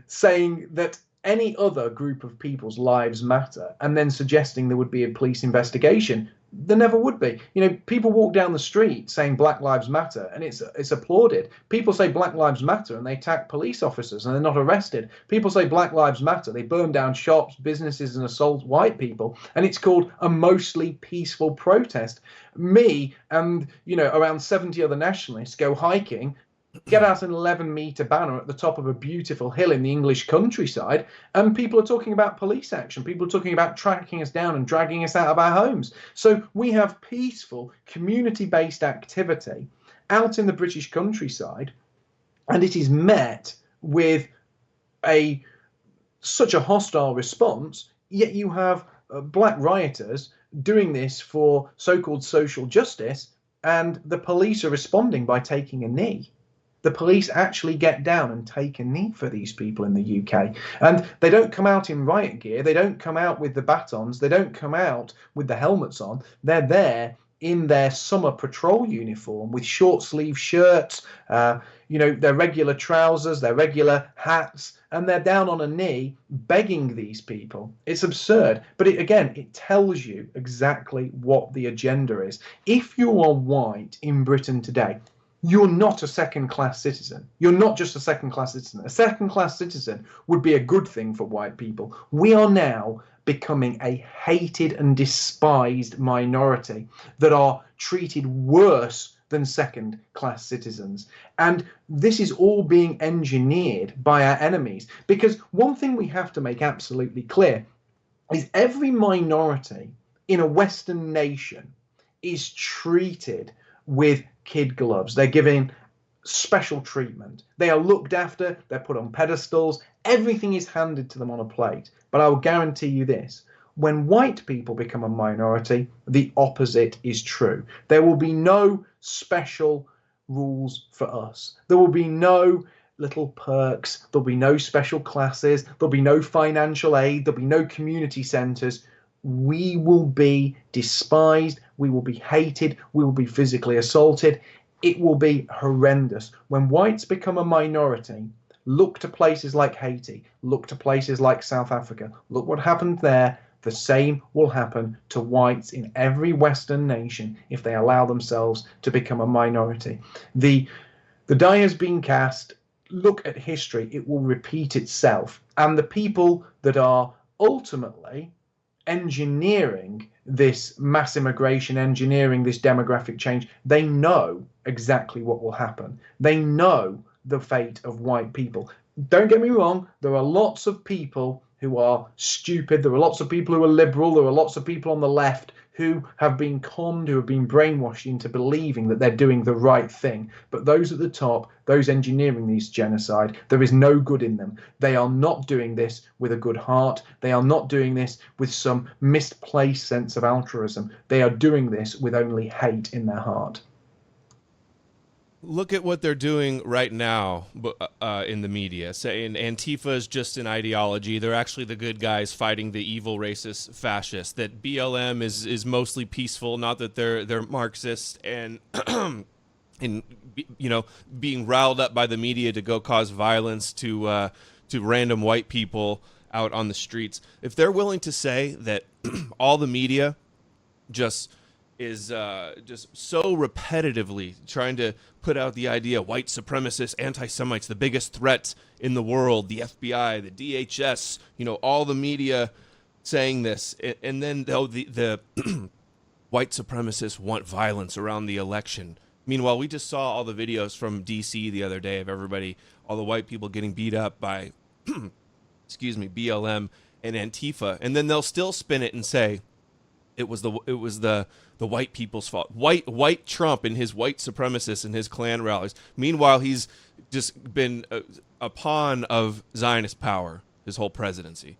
saying that any other group of people's lives matter and then suggesting there would be a police investigation? There never would be. You know, people walk down the street saying Black Lives Matter, and it's applauded. People say Black Lives Matter, and they attack police officers, and they're not arrested. People say Black Lives Matter, they burn down shops, businesses, and assault white people, and it's called a mostly peaceful protest. Me and, around 70 other nationalists go hiking, get out an 11-meter banner at the top of a beautiful hill in the English countryside, and people are talking about police action. People are talking about tracking us down and dragging us out of our homes. So we have peaceful, community-based activity out in the British countryside, and it is met with such a hostile response, yet you have black rioters doing this for so-called social justice, and the police are responding by taking a knee. The police actually get down and take a knee for these people in the UK. And they don't come out in riot gear. They don't come out with the batons. They don't come out with the helmets on. They're there in their summer patrol uniform with short sleeve shirts, their regular trousers, their regular hats, and they're down on a knee begging these people. It's absurd. But it tells you exactly what the agenda is. If you are white in Britain today, you're not a second-class citizen. You're not just a second-class citizen. A second-class citizen would be a good thing for white people. We are now becoming a hated and despised minority that are treated worse than second-class citizens. And this is all being engineered by our enemies. Because one thing we have to make absolutely clear is every minority in a Western nation is treated with kid gloves. They're given special treatment. They are looked after. They're put on pedestals. Everything is handed to them on a plate. But I will guarantee you this. When white people become a minority, the opposite is true. There will be no special rules for us. There will be no little perks. There'll be no special classes. There'll be no financial aid. There'll be no community centres. We will be despised, we will be hated, we will be physically assaulted. It will be horrendous. When whites become a minority, look to places like Haiti, look to places like South Africa. Look what happened there. The same will happen to whites in every Western nation if they allow themselves to become a minority. The die has been cast. Look at history. It will repeat itself. And the people that are ultimately engineering this mass immigration, engineering this demographic change, they know exactly what will happen. They know the fate of white people. Don't get me wrong, there are lots of people who are stupid, there are lots of people who are liberal, there are lots of people on the left who have been conned, who have been brainwashed into believing that they're doing the right thing. But those at the top, those engineering these genocide, there is no good in them. They are not doing this with a good heart. They are not doing this with some misplaced sense of altruism. They are doing this with only hate in their heart. Look at what they're doing right now in the media, saying Antifa is just an ideology. They're actually the good guys fighting the evil racist fascists. That BLM is mostly peaceful, not that they're Marxist and being riled up by the media to go cause violence to random white people out on the streets. If they're willing to say that all the media just is just so repetitively trying to put out the idea white supremacists, anti-Semites, the biggest threat in the world, the FBI, the DHS, all the media saying this, and then the white supremacists want violence around the election. Meanwhile, we just saw all the videos from DC the other day of all the white people getting beat up by, BLM, and Antifa, and then they'll still spin it and say it was the white people's fault. White Trump and his white supremacists and his Klan rallies. Meanwhile, he's just been a pawn of Zionist power his whole presidency.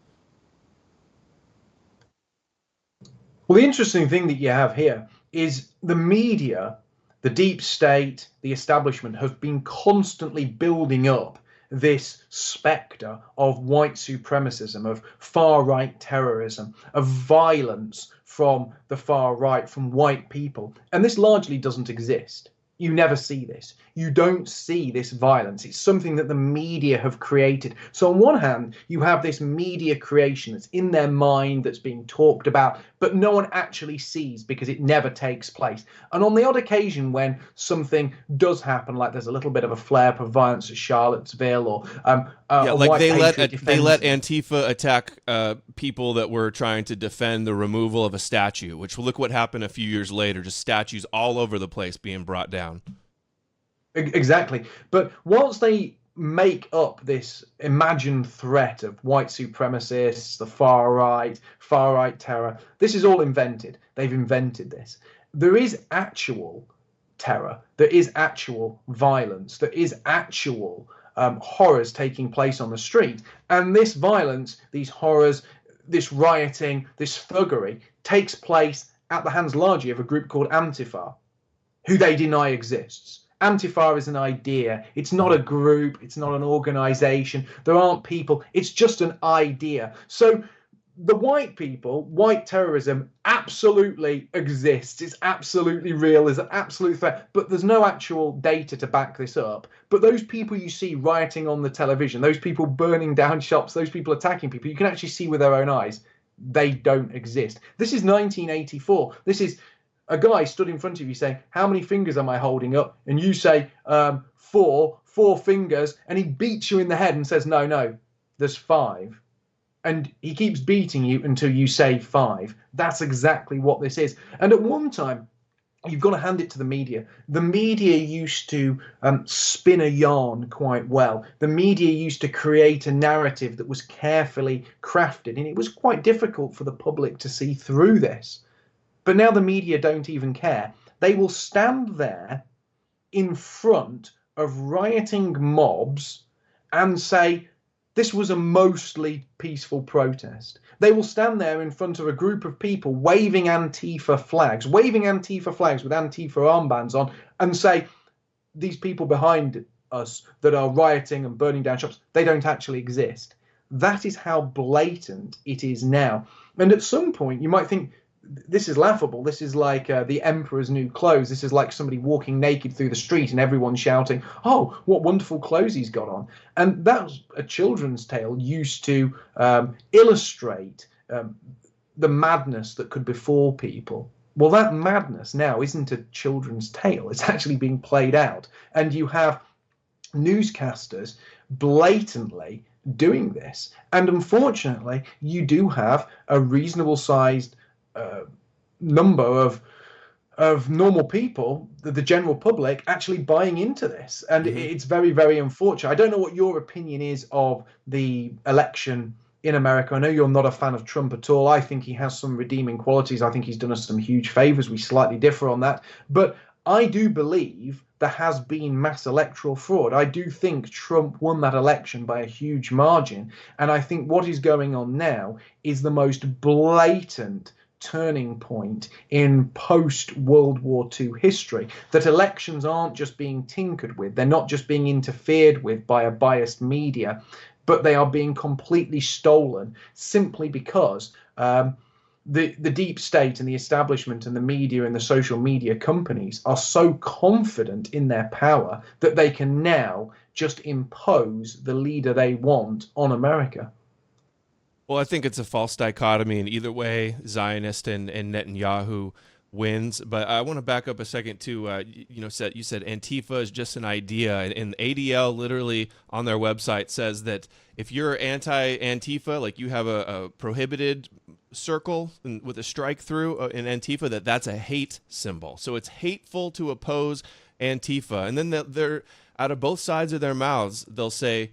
Well, the interesting thing that you have here is the media, the deep state, the establishment have been constantly building up this spectre of white supremacism, of far-right terrorism, of violence from the far right, from white people. And this largely doesn't exist. You never see this. You don't see this violence. It's something that the media have created. So on one hand, you have this media creation that's in their mind, that's being talked about, but no one actually sees because it never takes place. And on the odd occasion when something does happen, like there's a little bit of a flare-up of violence at Charlottesville, or like they let Antifa attack people that were trying to defend the removal of a statue, which look what happened a few years later, just statues all over the place being brought down. Exactly. But once they make up this imagined threat of white supremacists, the far right terror, this is all invented. They've invented this. There is actual terror. There is actual violence. There is actual horrors taking place on the street. And this violence, these horrors, this rioting, this thuggery takes place at the hands largely of a group called Antifa, who they deny exists. Antifa is an idea. It's not a group. It's not an organization. There aren't people. It's just an idea. So the white people, white terrorism absolutely exists. It's absolutely real. It's an absolute threat. But there's no actual data to back this up. But those people you see rioting on the television, those people burning down shops, those people attacking people, you can actually see with their own eyes. They don't exist. This is 1984. This is a guy stood in front of you saying, how many fingers am I holding up? And you say, four fingers. And he beats you in the head and says, no, there's 5. And he keeps beating you until you say 5. That's exactly what this is. And at one time, you've got to hand it to the media. The media used to spin a yarn quite well. The media used to create a narrative that was carefully crafted. And it was quite difficult for the public to see through this. But now the media don't even care. They will stand there in front of rioting mobs and say, this was a mostly peaceful protest. They will stand there in front of a group of people waving Antifa flags with Antifa armbands on, and say, these people behind us that are rioting and burning down shops, they don't actually exist. That is how blatant it is now. And at some point, you might think, this is laughable. This is like the emperor's new clothes. This is like somebody walking naked through the street and everyone shouting, oh, what wonderful clothes he's got on. And that was a children's tale used to illustrate the madness that could befall people. Well, that madness now isn't a children's tale. It's actually being played out. And you have newscasters blatantly doing this. And unfortunately, you do have a reasonable sized number of normal people, the general public, actually buying into this. And it's very, very unfortunate. I don't know what your opinion is of the election in America. I know you're not a fan of Trump at all. I think he has some redeeming qualities. I think he's done us some huge favors. We slightly differ on that. But I do believe there has been mass electoral fraud. I do think Trump won that election by a huge margin. And I think what is going on now is the most blatant turning point in post-World War II history, that elections aren't just being tinkered with, they're not just being interfered with by a biased media, but they are being completely stolen simply because the deep state and the establishment and the media and the social media companies are so confident in their power that they can now just impose the leader they want on America. Well, I think it's a false dichotomy, and either way, Zionist and Netanyahu wins. But I want to back up a second to, you said Antifa is just an idea, and ADL literally on their website says that if you're anti-Antifa, like you have a prohibited circle with a strike through in Antifa, that's a hate symbol. So it's hateful to oppose Antifa. And then they're out of both sides of their mouths, they'll say,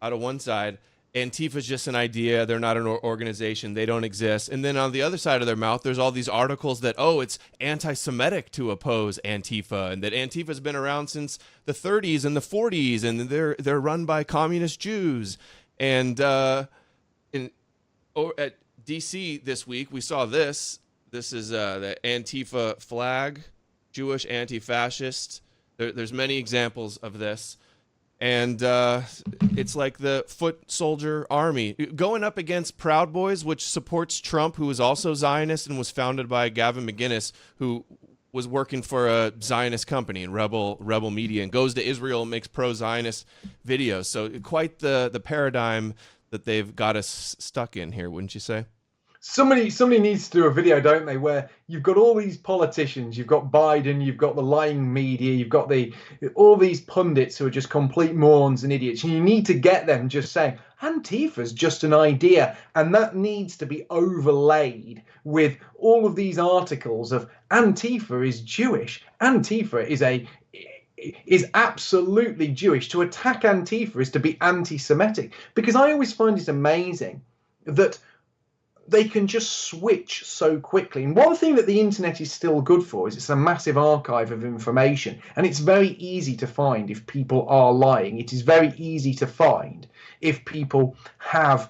out of one side, Antifa's just an idea. They're not an organization. They don't exist. And then on the other side of their mouth, there's all these articles that, oh, it's anti-Semitic to oppose Antifa, and that Antifa's been around since the 30s and the 40s, and they're run by communist Jews. And at DC this week, we saw this. This is the Antifa flag, Jewish anti-fascist. There's many examples of this. And it's like the foot soldier army going up against Proud Boys, which supports Trump, who is also Zionist and was founded by Gavin McInnes, who was working for a Zionist company and rebel media, and goes to Israel and makes pro-Zionist videos. So quite the paradigm that they've got us stuck in here, wouldn't you say? Somebody needs to do a video, don't they, where you've got all these politicians, you've got Biden, you've got the lying media, you've got all these pundits who are just complete morons and idiots, and you need to get them just saying Antifa's just an idea, and that needs to be overlaid with all of these articles of Antifa is Jewish, Antifa is absolutely Jewish. To attack Antifa is to be anti-Semitic, because I always find it amazing that they can just switch so quickly. And one thing that the internet is still good for is it's a massive archive of information, and it's very easy to find if people are lying. It is very easy to find if people have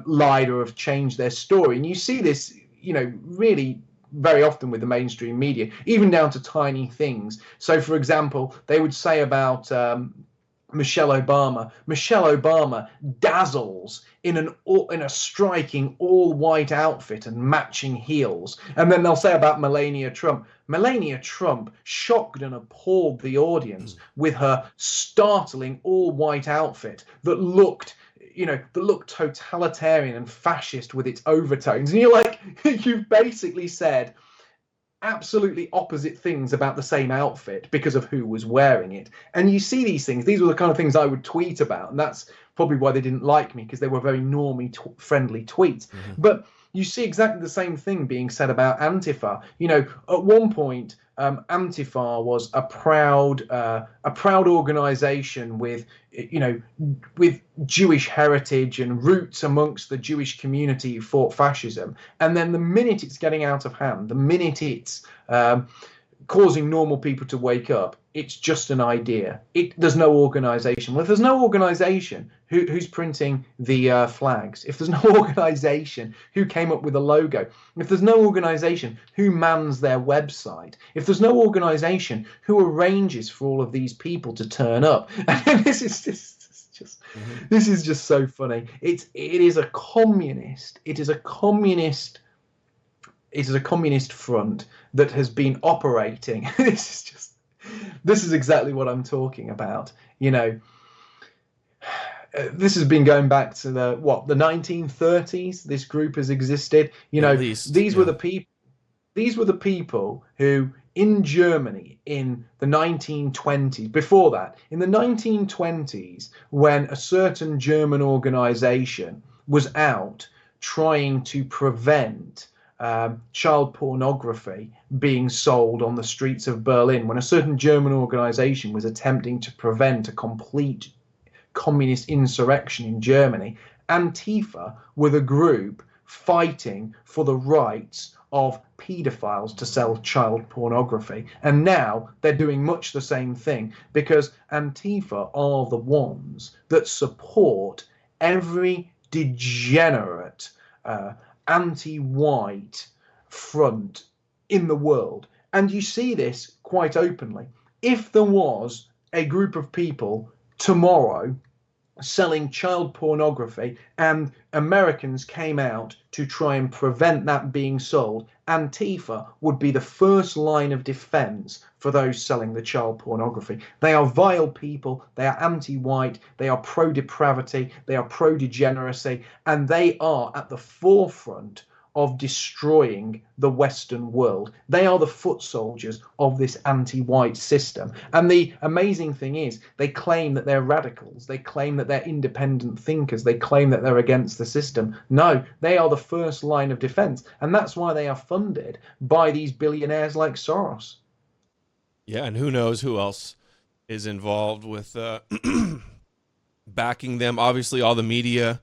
lied or have changed their story. And you see this, really very often with the mainstream media, even down to tiny things. So, for example, they would say about Michelle Obama dazzles in a striking all-white outfit and matching heels. And then they'll say about Melania Trump shocked and appalled the audience with her startling all-white outfit that looked totalitarian and fascist with its overtones. And you're like, you've basically said absolutely opposite things about the same outfit because of who was wearing it. And you see these things. These were the kind of things I would tweet about, and that's probably why they didn't like me, because they were very normie friendly tweets. But you see exactly the same thing being said about Antifa. At one point, Antifa was a proud organization with Jewish heritage and roots amongst the Jewish community who fought fascism. And then the minute it's getting out of hand, the minute it's causing normal people to wake up, it's just an idea. There's no organization. Well, if there's no organization, who's printing the flags? If there's no organization, who came up with a logo? If there's no organization, who mans their website? If there's no organization, who arranges for all of these people to turn up? And this is just so funny. It is a communist front that has been operating. This is exactly what I'm talking about. This has been going back to the 1930s. This group has existed. These were the people who, in Germany in the 1920s, before that, in the 1920s, when a certain German organization was out trying to prevent child pornography being sold on the streets of Berlin, when a certain German organization was attempting to prevent a complete communist insurrection in Germany, Antifa were the group fighting for the rights of paedophiles to sell child pornography. And now they're doing much the same thing, because Antifa are the ones that support every degenerate anti-white front in the world. And you see this quite openly. If there was a group of people tomorrow selling child pornography and Americans came out to try and prevent that being sold, Antifa would be the first line of defense for those selling the child pornography. They are vile people, they are anti-white, they are pro-depravity, they are pro-degeneracy, and they are at the forefront of destroying the Western world. They are the foot soldiers of this anti-white system. And the amazing thing is, they claim that they're radicals. They claim that they're independent thinkers. They claim that they're against the system. No, they are the first line of defense. And that's why they are funded by these billionaires like Soros. Yeah, and who knows who else is involved with backing them. Obviously, all the media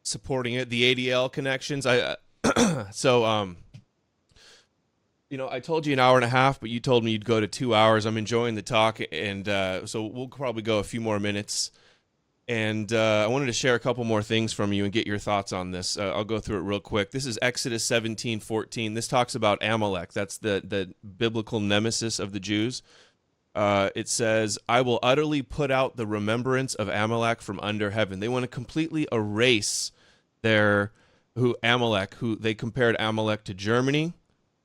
supporting it. The ADL connections. So you know, I told you an hour and a half, but you told me you'd go to 2 hours. I'm enjoying the talk, and so we'll probably go a few more minutes. And I wanted to share a couple more things from you and get your thoughts on this. I'll go through it real quick. This is Exodus 17:14. This talks about Amalek. That's the biblical nemesis of the Jews. It says, I will utterly put out the remembrance of Amalek from under heaven. They want to completely erase Amalek, who they compared Amalek to Germany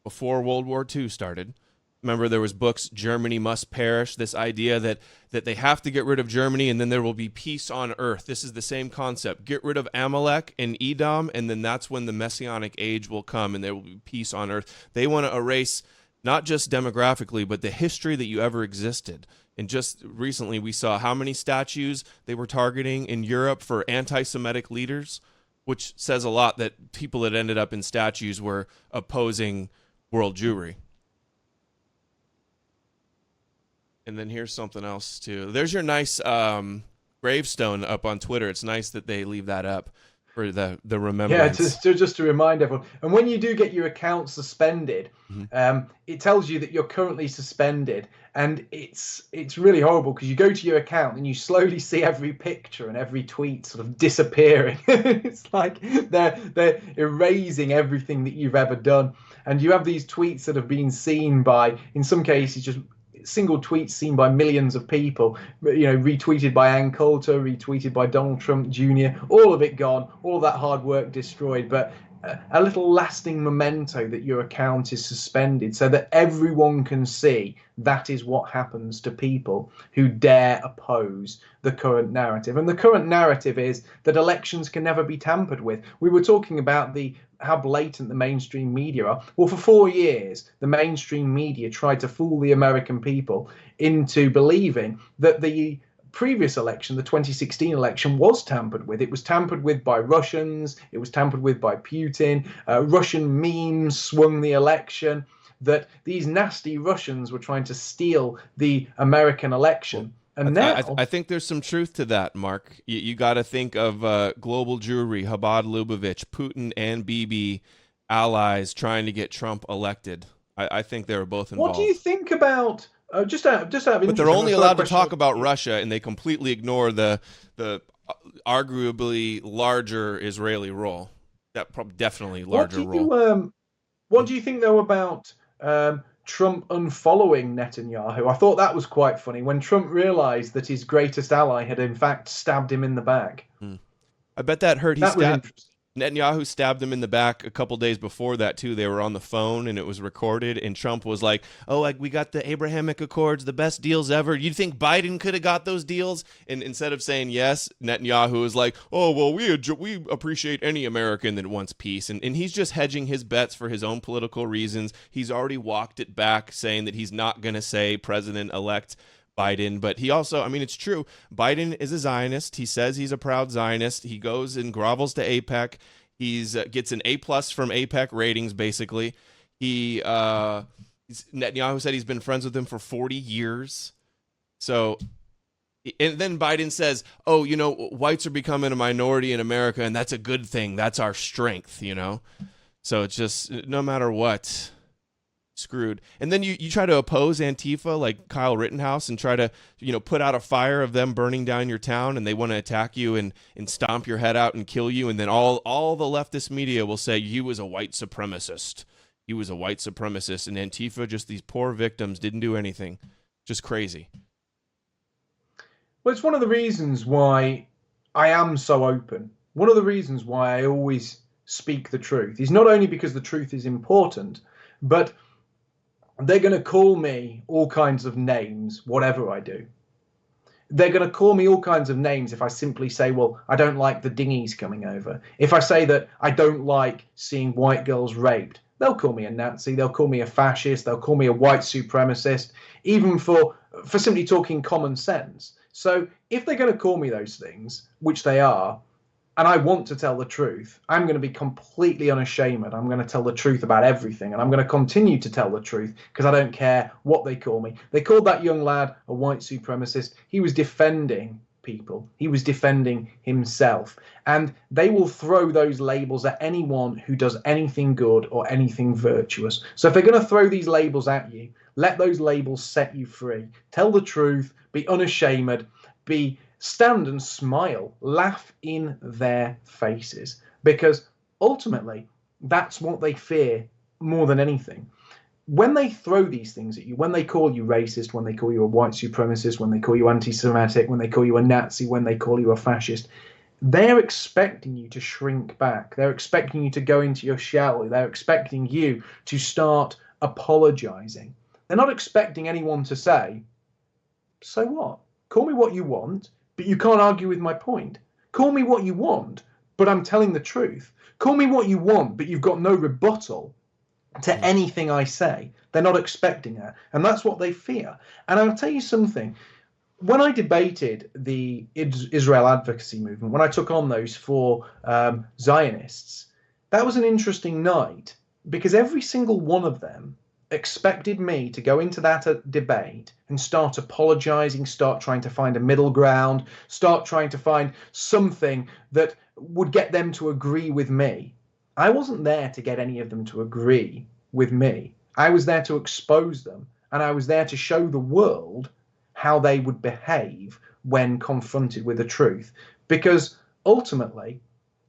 before World War II started. Remember, there was books, Germany Must Perish, this idea that they have to get rid of Germany and then there will be peace on earth. This is the same concept. Get rid of Amalek and Edom, and then that's when the Messianic age will come and there will be peace on earth. They want to erase not just demographically, but the history that you ever existed. And just recently we saw how many statues they were targeting in Europe for anti-Semitic leaders, which says a lot that people that ended up in statues were opposing world Jewry. And then here's something else too. There's your nice gravestone up on Twitter. It's nice that they leave that up for the remembrance. Yeah, just to remind everyone. And when you do get your account suspended, it tells you that you're currently suspended, and it's really horrible because you go to your account and you slowly see every picture and every tweet sort of disappearing. It's like they're erasing everything that you've ever done, and you have these tweets that have been seen by, in some cases, just single tweets seen by millions of people, you know, retweeted by Ann Coulter, retweeted by Donald Trump Jr., all of it gone, all that hard work destroyed, but a little lasting memento that your account is suspended so that everyone can see that is what happens to people who dare oppose the current narrative. And the current narrative is that elections can never be tampered with. We were talking about how blatant the mainstream media are. Well, for 4 years, the mainstream media tried to fool the American people into believing that the previous election, the 2016 election, was tampered with. It was tampered with by Russians. It was tampered with by Putin. Russian memes swung the election. That these nasty Russians were trying to steal the American election. And now, I think there's some truth to that, Mark. You got to think of global Jewry, Chabad Lubavitch, Putin and Bibi allies trying to get Trump elected. I think they were both involved. What do you think about just out of interest? But they're only allowed to talk about Russia, and they completely ignore the arguably larger Israeli role. That definitely larger role. What do you think though about Trump unfollowing Netanyahu? I thought that was quite funny when Trump realized that his greatest ally had in fact stabbed him in the back. I bet that hurt. Netanyahu stabbed him in the back a couple days before that too. They were on the phone and it was recorded, and Trump was like, "Oh, like we got the Abrahamic Accords, the best deals ever. You think Biden could have got those deals?" And instead of saying yes, Netanyahu was like, "Oh, well, we appreciate any American that wants peace." And he's just hedging his bets for his own political reasons. He's already walked it back, saying that he's not going to say President-elect Biden, but he also, I mean, it's true. Biden is a Zionist. He says he's a proud Zionist. He goes and grovels to AIPAC. He's gets an A+ from AIPAC ratings, basically. Netanyahu said he's been friends with him for 40 years. So, and then Biden says, "Oh, you know, whites are becoming a minority in America, and that's a good thing. That's our strength, you know." So it's just, no matter what, screwed. And then you try to oppose Antifa like Kyle Rittenhouse and try to, you know, put out a fire of them burning down your town, and they want to attack you and stomp your head out and kill you, and then all the leftist media will say he was a white supremacist. He was a white supremacist, and Antifa, just these poor victims, didn't do anything. Just crazy. Well, it's one of the reasons why I am so open. One of the reasons why I always speak the truth is not only because the truth is important, but they're going to call me all kinds of names, whatever I do. They're going to call me all kinds of names if I simply say, well, I don't like the dinghies coming over. If I say that I don't like seeing white girls raped, they'll call me a Nazi. They'll call me a fascist. They'll call me a white supremacist, even for simply talking common sense. So if they're going to call me those things, which they are, and I want to tell the truth, I'm going to be completely unashamed. I'm going to tell the truth about everything, and I'm going to continue to tell the truth because I don't care what they call me. They called that young lad a white supremacist. He was defending people. He was defending himself. And they will throw those labels at anyone who does anything good or anything virtuous. So if they're going to throw these labels at you, let those labels set you free. Tell the truth, be unashamed, stand and smile, laugh in their faces, because ultimately that's what they fear more than anything. When they throw these things at you, when they call you racist, when they call you a white supremacist, when they call you anti-Semitic, when they call you a Nazi, when they call you a fascist, they're expecting you to shrink back. They're expecting you to go into your shell. They're expecting you to start apologizing. They're not expecting anyone to say, so what? Call me what you want, but you can't argue with my point. Call me what you want, but I'm telling the truth. Call me what you want, but you've got no rebuttal to anything I say. They're not expecting that. And that's what they fear. And I'll tell you something. When I debated the Israel advocacy movement, when I took on those 4 Zionists, that was an interesting night, because every single one of them expected me to go into that debate and start apologizing, start trying to find a middle ground, start trying to find something that would get them to agree with me. I wasn't there to get any of them to agree with me. I was there to expose them, and I was there to show the world how they would behave when confronted with the truth, because ultimately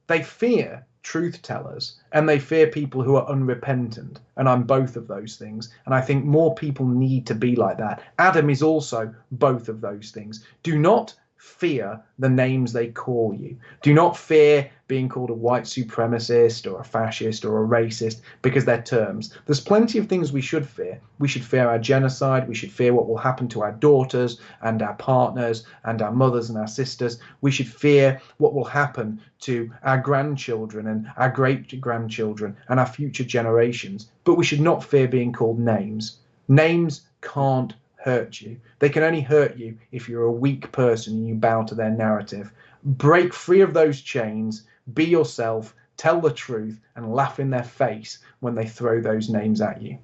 they fear truth tellers and they fear people who are unrepentant, and I'm both of those things, and I think more people need to be like that. Adam is also both of those things. Do not fear the names they call you. Do not fear being called a white supremacist or a fascist or a racist, because they're terms. There's plenty of things we should fear. We should fear our genocide. We should fear what will happen to our daughters and our partners and our mothers and our sisters. We should fear what will happen to our grandchildren and our great-grandchildren and our future generations. But we should not fear being called names. Names can't hurt you. They can only hurt you if you're a weak person and you bow to their narrative. Break free of those chains, be yourself, tell the truth, and laugh in their face when they throw those names at you.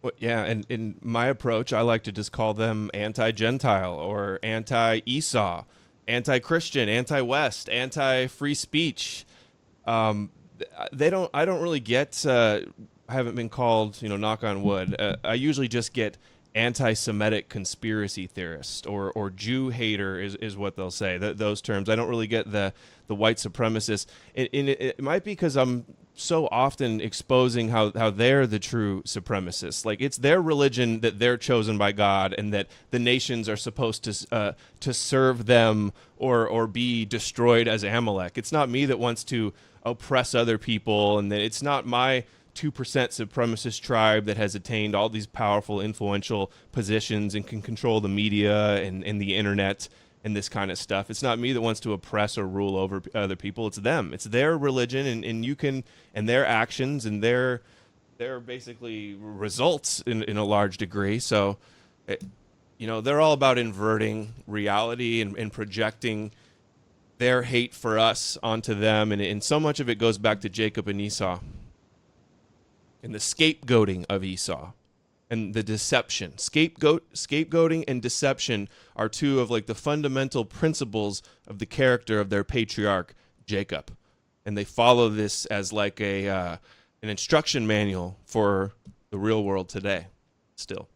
Well, yeah, and in my approach, I like to just call them anti-Gentile or anti-Esau, anti-Christian, anti-West, anti-free speech. I don't really get, I haven't been called, knock on wood. I usually just get anti-Semitic conspiracy theorist or Jew hater is what they'll say. Those terms. I don't really get the white supremacist. It might be because I'm so often exposing how they're the true supremacists. Like, it's their religion that they're chosen by God, and that the nations are supposed to serve them or be destroyed as Amalek. It's not me that wants to oppress other people, and that it's not my 2% supremacist tribe that has attained all these powerful, influential positions and can control the media and the internet and this kind of stuff. It's not me that wants to oppress or rule over other people. It's them. It's their religion, and you can, and their actions and their basically results in a large degree. So, they're all about inverting reality and projecting their hate for us onto them. And so much of it goes back to Jacob and Esau, and the scapegoating of Esau and the deception. Scapegoating and deception are 2 of the fundamental principles of the character of their patriarch, Jacob. And they follow this as an instruction manual for the real world today still.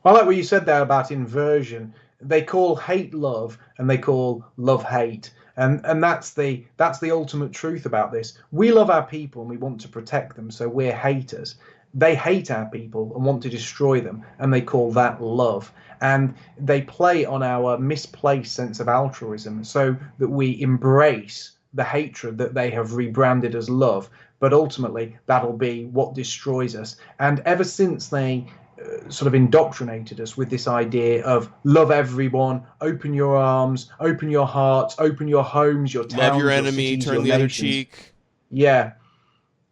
I like what you said there about inversion. They call hate love and they call love hate. And that's the ultimate truth about this. We love our people and we want to protect them, so we're haters. They hate our people and want to destroy them, and they call that love. And they play on our misplaced sense of altruism so that we embrace the hatred that they have rebranded as love. But ultimately, that'll be what destroys us. And ever since they sort of indoctrinated us with this idea of love everyone, open your arms, open your hearts, open your homes, your towns, love your enemy, your cities, turn your the other nations. cheek. Yeah,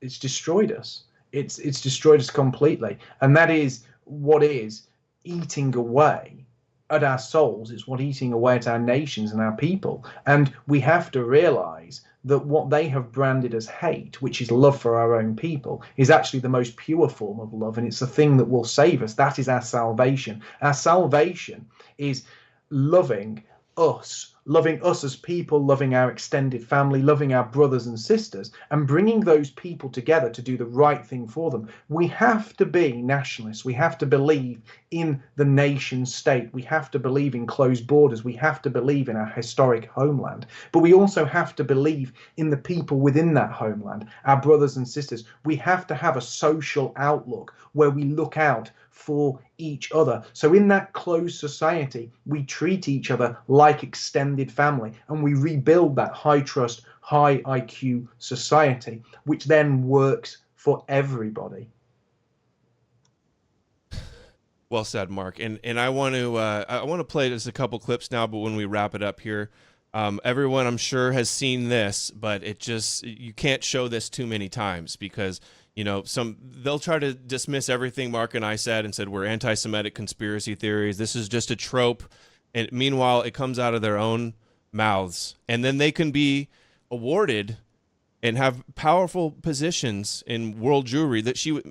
it's destroyed us. It's destroyed us completely, and that is what is eating away at our souls. It's what eating away at our nations and our people. And we have to realize that what they have branded as hate, which is love for our own people, is actually the most pure form of love, and it's the thing that will save us. That is our salvation. Our salvation is loving us as people, loving our extended family, loving our brothers and sisters, and bringing those people together to do the right thing for them. We have to be nationalists. We have to believe in the nation state. We have to believe in closed borders. We have to believe in our historic homeland. But we also have to believe in the people within that homeland, our brothers and sisters. We have to have a social outlook where we look out for each other. So in that closed society, we treat each other like extended family, and we rebuild that high trust, high IQ society, which then works for everybody. Well said, Mark. And I want to play just a couple clips now, but when we wrap it up here, everyone I'm sure has seen this, but you can't show this too many times because they'll try to dismiss everything Mark and I said and said we're anti-Semitic conspiracy theories. This is just a trope. And meanwhile, it comes out of their own mouths. And then they can be awarded and have powerful positions in world Jewry.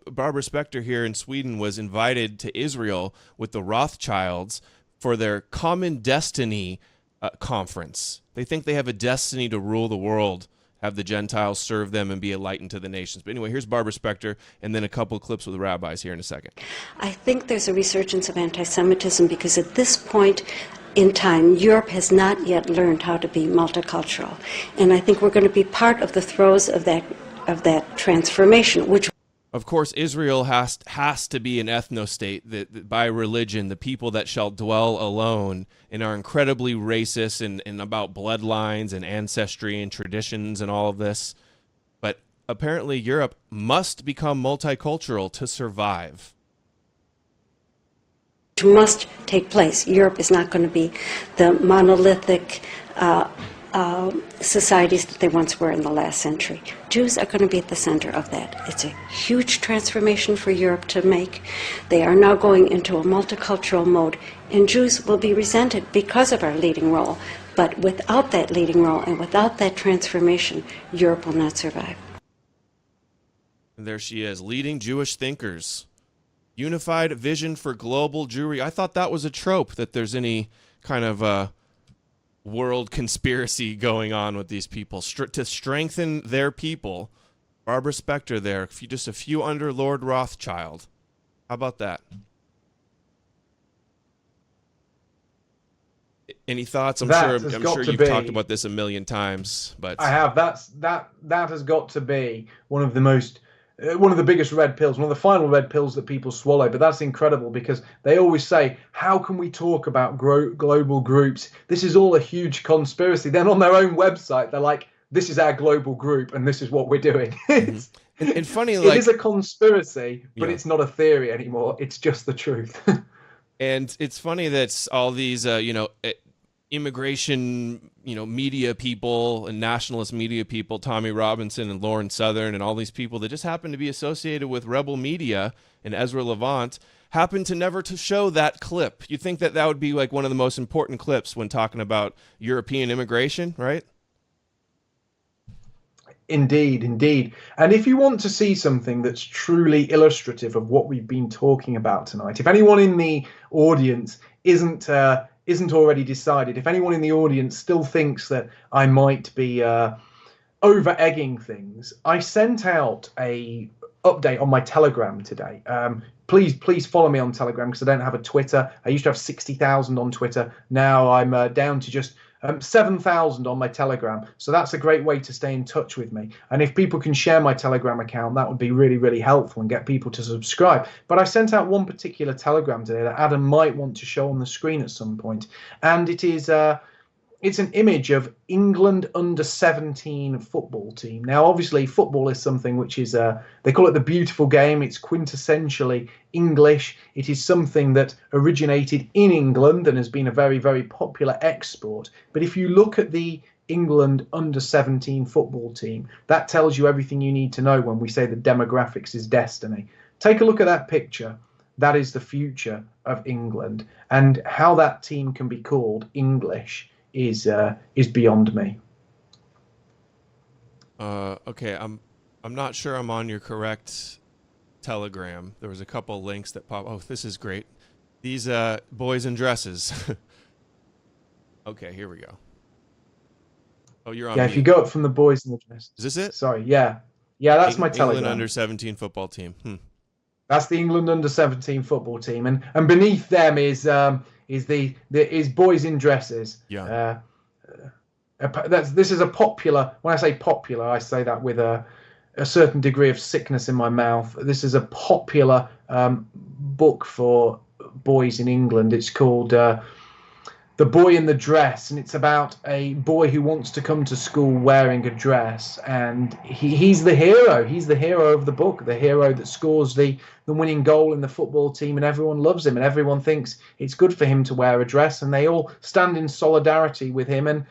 Barbara Specter here in Sweden was invited to Israel with the Rothschilds for their Common Destiny conference. They think they have a destiny to rule the world, have the Gentiles serve them and be a light unto the nations. But anyway, here's Barbara Specter and then a couple of clips with the rabbis here in a second. I think there's a resurgence of anti-Semitism because at this point in time, Europe has not yet learned how to be multicultural. And I think we're going to be part of the throes of that transformation, which... Of course, Israel has to be an ethno-state that by religion, the people that shall dwell alone, and are incredibly racist and about bloodlines and ancestry and traditions and all of this. But apparently Europe must become multicultural to survive. Must take place. Europe is not going to be the monolithic societies that they once were in the last century. Jews are going to be at the center of that. It's a huge transformation for Europe to make. They are now going into a multicultural mode, and Jews will be resented because of our leading role. But without that leading role and without that transformation, Europe will not survive. And there she is, leading Jewish thinkers. Unified vision for global Jewry. I thought that was a trope, that there's any kind of world conspiracy going on with these people to strengthen their people. Barbara Specter there, just a few under Lord Rothschild. How about that? Any thoughts? I'm sure you've talked about this a million times, but I have. That has got to be one of the biggest red pills, one of the final red pills that people swallow. But that's incredible because they always say, how can we talk about global groups? This is all a huge conspiracy. Then on their own website, they're like, this is our global group and this is what we're doing. Mm-hmm. and funny, it is a conspiracy, but it's not a theory anymore. It's just the truth. And it's funny that all these, immigration, media people and nationalist media people, Tommy Robinson and Lauren Southern and all these people that just happen to be associated with rebel media and Ezra Levant happen to never to show that clip. You think that would be like one of the most important clips when talking about European immigration, right? Indeed. And if you want to see something that's truly illustrative of what we've been talking about tonight, if anyone in the audience isn't already decided, if anyone in the audience still thinks that I might be over-egging things, I sent out a update on my Telegram today. Please follow me on Telegram because I don't have a Twitter. I used to have 60,000 on Twitter. Now I'm down to just 7,000 on my Telegram. So that's a great way to stay in touch with me. And if people can share my Telegram account, that would be really, really helpful and get people to subscribe. But I sent out one particular Telegram today that Adam might want to show on the screen at some point. And it is it's an image of England under-17 football team. Now, obviously, football is something which is, they call it the beautiful game. It's quintessentially English. It is something that originated in England and has been a very, very popular export. But if you look at the England under-17 football team, that tells you everything you need to know when we say the demographics is destiny. Take a look at that picture. That is the future of England. And how that team can be called English is beyond me. Okay, I'm not sure I'm on your correct Telegram. There was a couple links that pop. Oh, this is great. These boys in dresses. Okay, here we go. Oh, you're on Yeah, mute. if you go up from the boys in the dress. Is this it? Sorry, yeah. Yeah, that's my Telegram. England under-17 football team. That's the England under-17 football team, and beneath them is boys in dresses. Yeah. This is a popular. When I say popular, I say that with a certain degree of sickness in my mouth. This is a popular book for boys in England. It's called The Boy in the Dress, and it's about a boy who wants to come to school wearing a dress, and he's the hero. He's the hero of the book, the hero that scores the winning goal in the football team, and everyone loves him, and everyone thinks it's good for him to wear a dress, and they all stand in solidarity with him and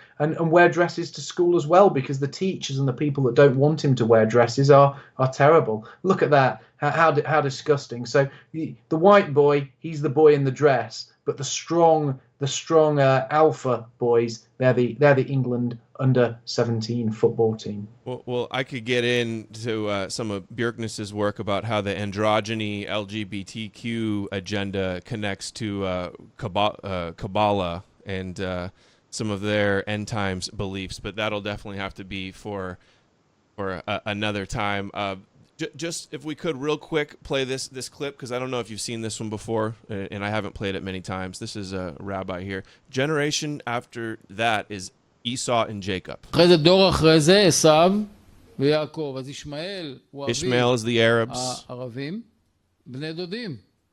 wear dresses to school as well, because the teachers and the people that don't want him to wear dresses are terrible. Look at that. How disgusting. So the white boy, he's the boy in the dress, but the strong alpha boys, they're the England under-17 football team. Well, I could get into some of Bjerknes's work about how the androgyny LGBTQ agenda connects to Kabbalah and some of their end times beliefs, but that'll definitely have to be for another time. Just if we could real quick play this clip, because I don't know if you've seen this one before, and I haven't played it many times. This is a rabbi here. Generation after that is Esau and Jacob. Ishmael is the Arabs,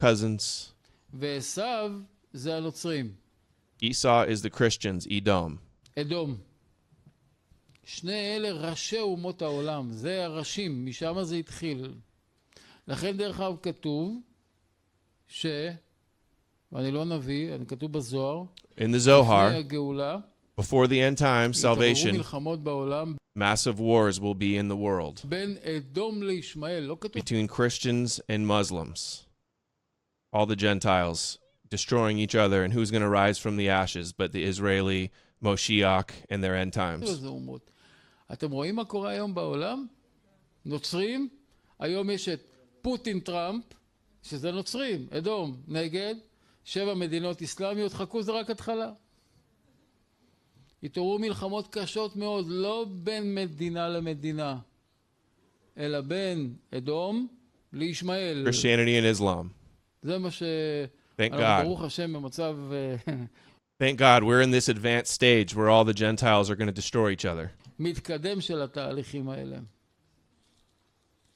cousins. Esau is the Christians, Edom. שני אלה ראשי אומות העולם, זה הראשים, משם זה התחיל. לכן דרך אגב כתוב ואני לא נביא, אני כתוב בזוהר, in the Zohar, לפני הגאולה, before the end times, salvation, מלחמות בעולם, massive wars will be in the world בין אדום לישמעאל, לא כתוב, between Christians and Muslims, all the Gentiles destroying each other, and who's going to rise from the ashes but the Israeli Moshiach and their end times. אתם רואים מה קורה היום בעולם? נוצרים, היום יש את פוטין טראמפ, שזה נוצרים, אדום, נגד, 7 מדינות אסלאמיות, חכו זה רק התחלה. התעוררו מלחמות קשות מאוד, לא בין מדינה למדינה, אלא בין אדום לישמעאל. Christianity and Islam. זה מה ש... Thank God. ברוך השם במצב... Thank God we're in this advanced stage where all the Gentiles are going to destroy each other. מתקדם של התהליכים האלה.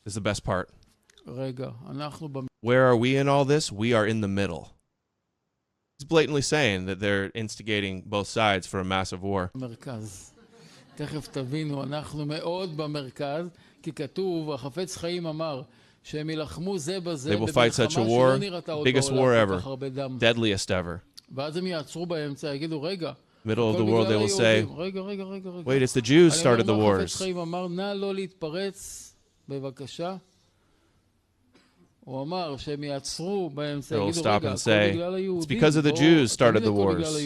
This is the best part. רגע, אנחנו... Where are we in all this? We are in the middle. He's blatantly saying that they're instigating both sides for a massive war. מרכז. תכף תבינו, אנחנו מאוד במרכז, כי כתוב, החפץ חיים אמר, שהם ילחמו זה בזה, They will fight such a war, biggest war ever, deadliest ever. ואז הם יעצרו באמצע, יגידו, רגע, middle of the world, they will say, wait, it's the Jews started the wars. חיים אמר, נא לא להתפרץ, בבקשה. הוא אמר שהם יעצרו באמצע, They'll stop and say, it's because of the Jews started the wars.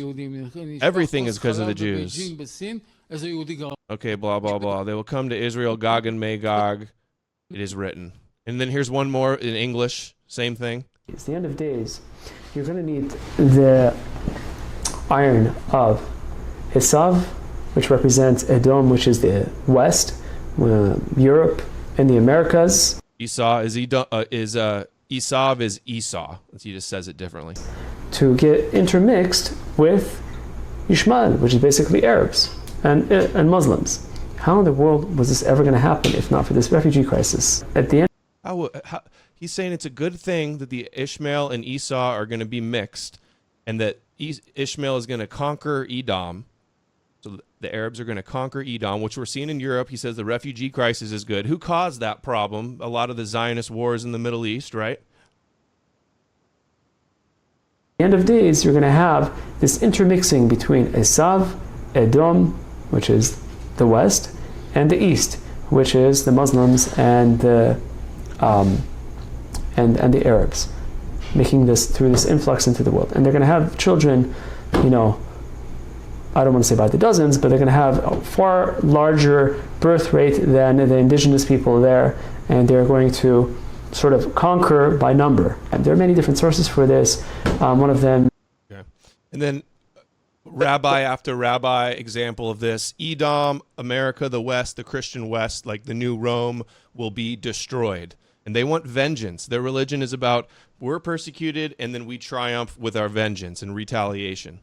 Everything is because of the Jews. Okay, blah, blah, blah. They will come to Israel, Gog and Magog. It is written. And then here's one more in English, same thing. It's the end of days. You're going to need the iron of Esav, which represents Edom, which is the West, Europe, and the Americas. Esav is Esau. He just says it differently. To get intermixed with Ishmael, which is basically Arabs and Muslims. How in the world was this ever going to happen if not for this refugee crisis? At the end, how, he's saying it's a good thing that the Ishmael and Esau are going to be mixed, and that Ishmael is going to conquer Edom. So the Arabs are going to conquer Edom, which we're seeing in Europe. He says the refugee crisis is good. Who caused that problem? A lot of the Zionist wars in the Middle East, right? At the end of days, you're going to have this intermixing between Esav, Edom, which is the West, and the East, which is the Muslims and the Arabs, making this through this influx into the world. And they're going to have children, I don't want to say by the dozens, but they're going to have a far larger birth rate than the indigenous people there, and they're going to sort of conquer by number. And there are many different sources for this. One of them... Okay. And then rabbi after rabbi example of this. Edom, America, the West, the Christian West, like the new Rome, will be destroyed. And they want vengeance. Their religion is about we're persecuted and then we triumph with our vengeance and retaliation.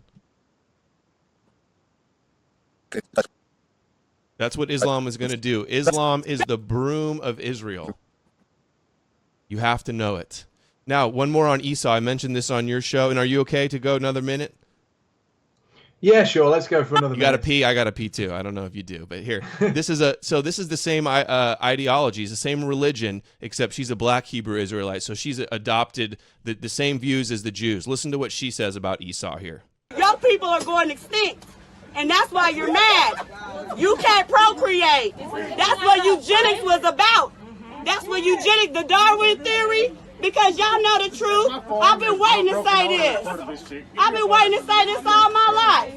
That's what Islam is going to do. Islam is the broom of Israel. You have to know it. Now, one more on Esau. I mentioned this on your show. And are you okay to go another minute? Yeah, sure. Let's go for another You minute. got to pee. I got to pee too. I don't know if you do, but here, this is the same ideology, it's the same religion, except she's a black Hebrew Israelite. So she's adopted the same views as the Jews. Listen to what she says about Esau here. Your people are going extinct, and that's why you're mad. You can't procreate. That's what eugenics was about. That's what eugenics, the Darwin theory. Because y'all know the truth. I've been waiting to say this. I've been waiting to say this all my life.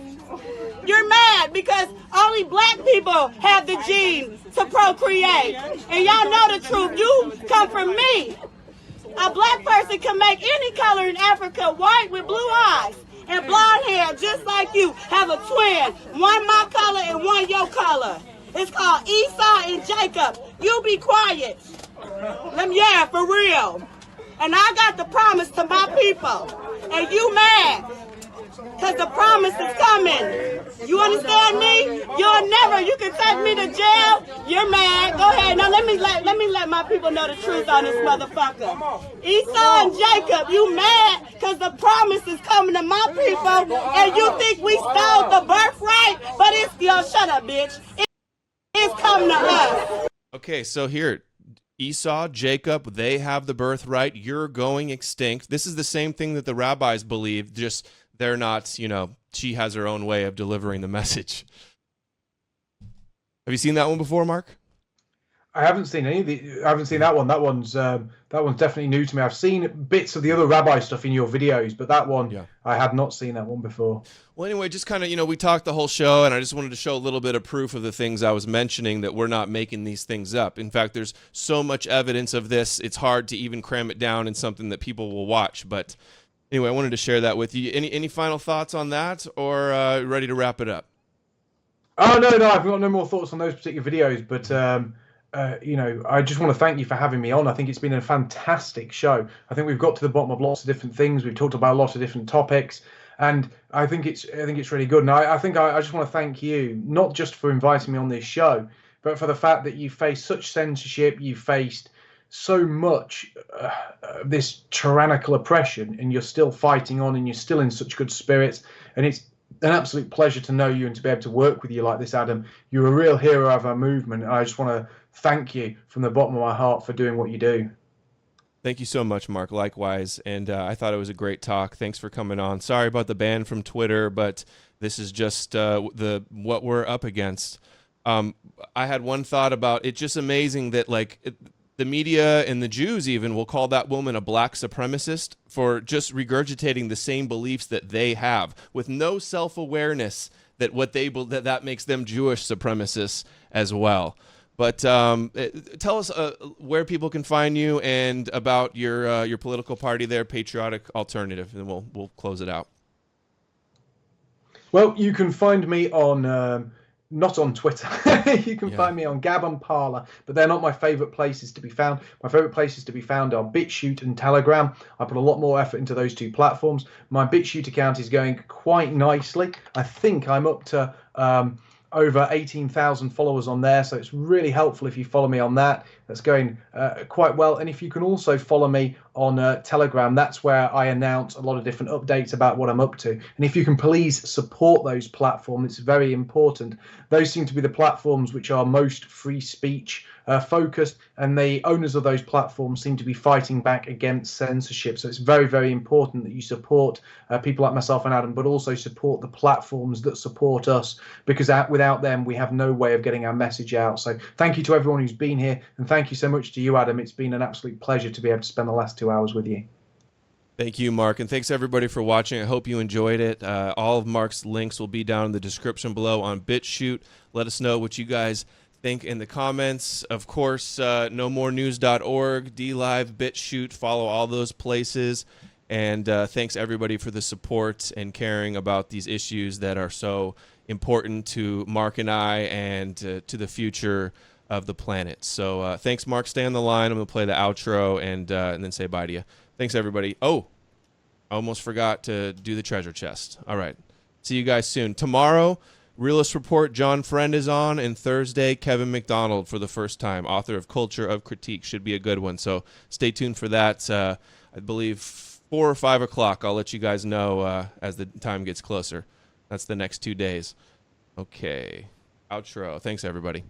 You're mad because only black people have the genes to procreate. And y'all know the truth. You come from me. A black person can make any color in Africa white with blue eyes and blonde hair just like you. Have a twin. One my color and one your color. It's called Esau and Jacob. You be quiet. Yeah, for real. And I got the promise to my people. And you mad. Because the promise is coming. You understand me? You can take me to jail. You're mad. Go ahead. Now let me let my people know the truth on this motherfucker. Esau and Jacob, you mad because the promise is coming to my people. And you think we stole the birthright? But it's, shut up, bitch. It's coming to us. Okay, so here, Esau, Jacob, they have the birthright. You're going extinct. This is the same thing that the rabbis believe, just they're not, she has her own way of delivering the message. Have you seen that one before, Mark? I haven't seen any of the. I haven't seen that one. That one's definitely new to me. I've seen bits of the other rabbi stuff in your videos, but that one, yeah. I had not seen that one before. Well, anyway, just kind of, we talked the whole show, and I just wanted to show a little bit of proof of the things I was mentioning, that we're not making these things up. In fact, there's so much evidence of this, it's hard to even cram it down in something that people will watch. But anyway, I wanted to share that with you. Any final thoughts on that, or ready to wrap it up? Oh, no, I've got no more thoughts on those particular videos, but I just want to thank you for having me on. I think it's been a fantastic show. I think we've got to the bottom of lots of different things. We've talked about a lot of different topics, and I think it's really good. And I just want to thank you, not just for inviting me on this show, but for the fact that you faced such censorship, you faced so much this tyrannical oppression, and you're still fighting on, and you're still in such good spirits. And it's an absolute pleasure to know you and to be able to work with you like this, Adam. You're a real hero of our movement, and I just want to thank you from the bottom of my heart for doing what you do. Thank you so much, Mark. Likewise. And I thought it was a great talk. Thanks for coming on. Sorry about the ban from Twitter, but this is just what we're up against. I had one thought about it's just amazing that the media and the Jews even will call that woman a black supremacist for just regurgitating the same beliefs that they have, with no self-awareness that that makes them Jewish supremacists as well. But tell us where people can find you and about your political party there, Patriotic Alternative, and we'll close it out. Well, you can find me on not on Twitter. You can find me on Gab and Parler, but they're not my favorite places to be found. My favorite places to be found are BitChute and Telegram. I put a lot more effort into those two platforms. My BitChute account is going quite nicely. I think I'm up to over 18,000 followers on there, so it's really helpful if you follow me on that. That's going quite well. And if you can also follow me on Telegram, that's where I announce a lot of different updates about what I'm up to. And if you can please support those platforms, it's very important. Those seem to be the platforms which are most free speech focused, and the owners of those platforms seem to be fighting back against censorship. So it's very, very important that you support people like myself and Adam, but also support the platforms that support us, because without them, we have no way of getting our message out. So thank you to everyone who's been here, and thank you so much to you, Adam. It's been an absolute pleasure to be able to spend the last 2 hours with you. Thank you, Mark, and thanks everybody for watching. I hope you enjoyed it. All of Mark's links will be down in the description below on BitChute. Let us know what you guys think in the comments. Of course, knowmorenews.org, DLive, BitChute, follow all those places. And thanks everybody for the support and caring about these issues that are so important to Mark and I and to the future of the planet. So thanks, Mark. Stay on the line. I'm going to play the outro and then say bye to you. Thanks, everybody. Oh, I almost forgot to do the treasure chest. All right. See you guys soon. Tomorrow, Realist Report, John Friend is on, and Thursday, Kevin McDonald for the first time, author of Culture of Critique. Should be a good one. So stay tuned for that. I believe 4 or 5 o'clock. I'll let you guys know as the time gets closer. That's the next 2 days. Okay. Outro. Thanks, everybody.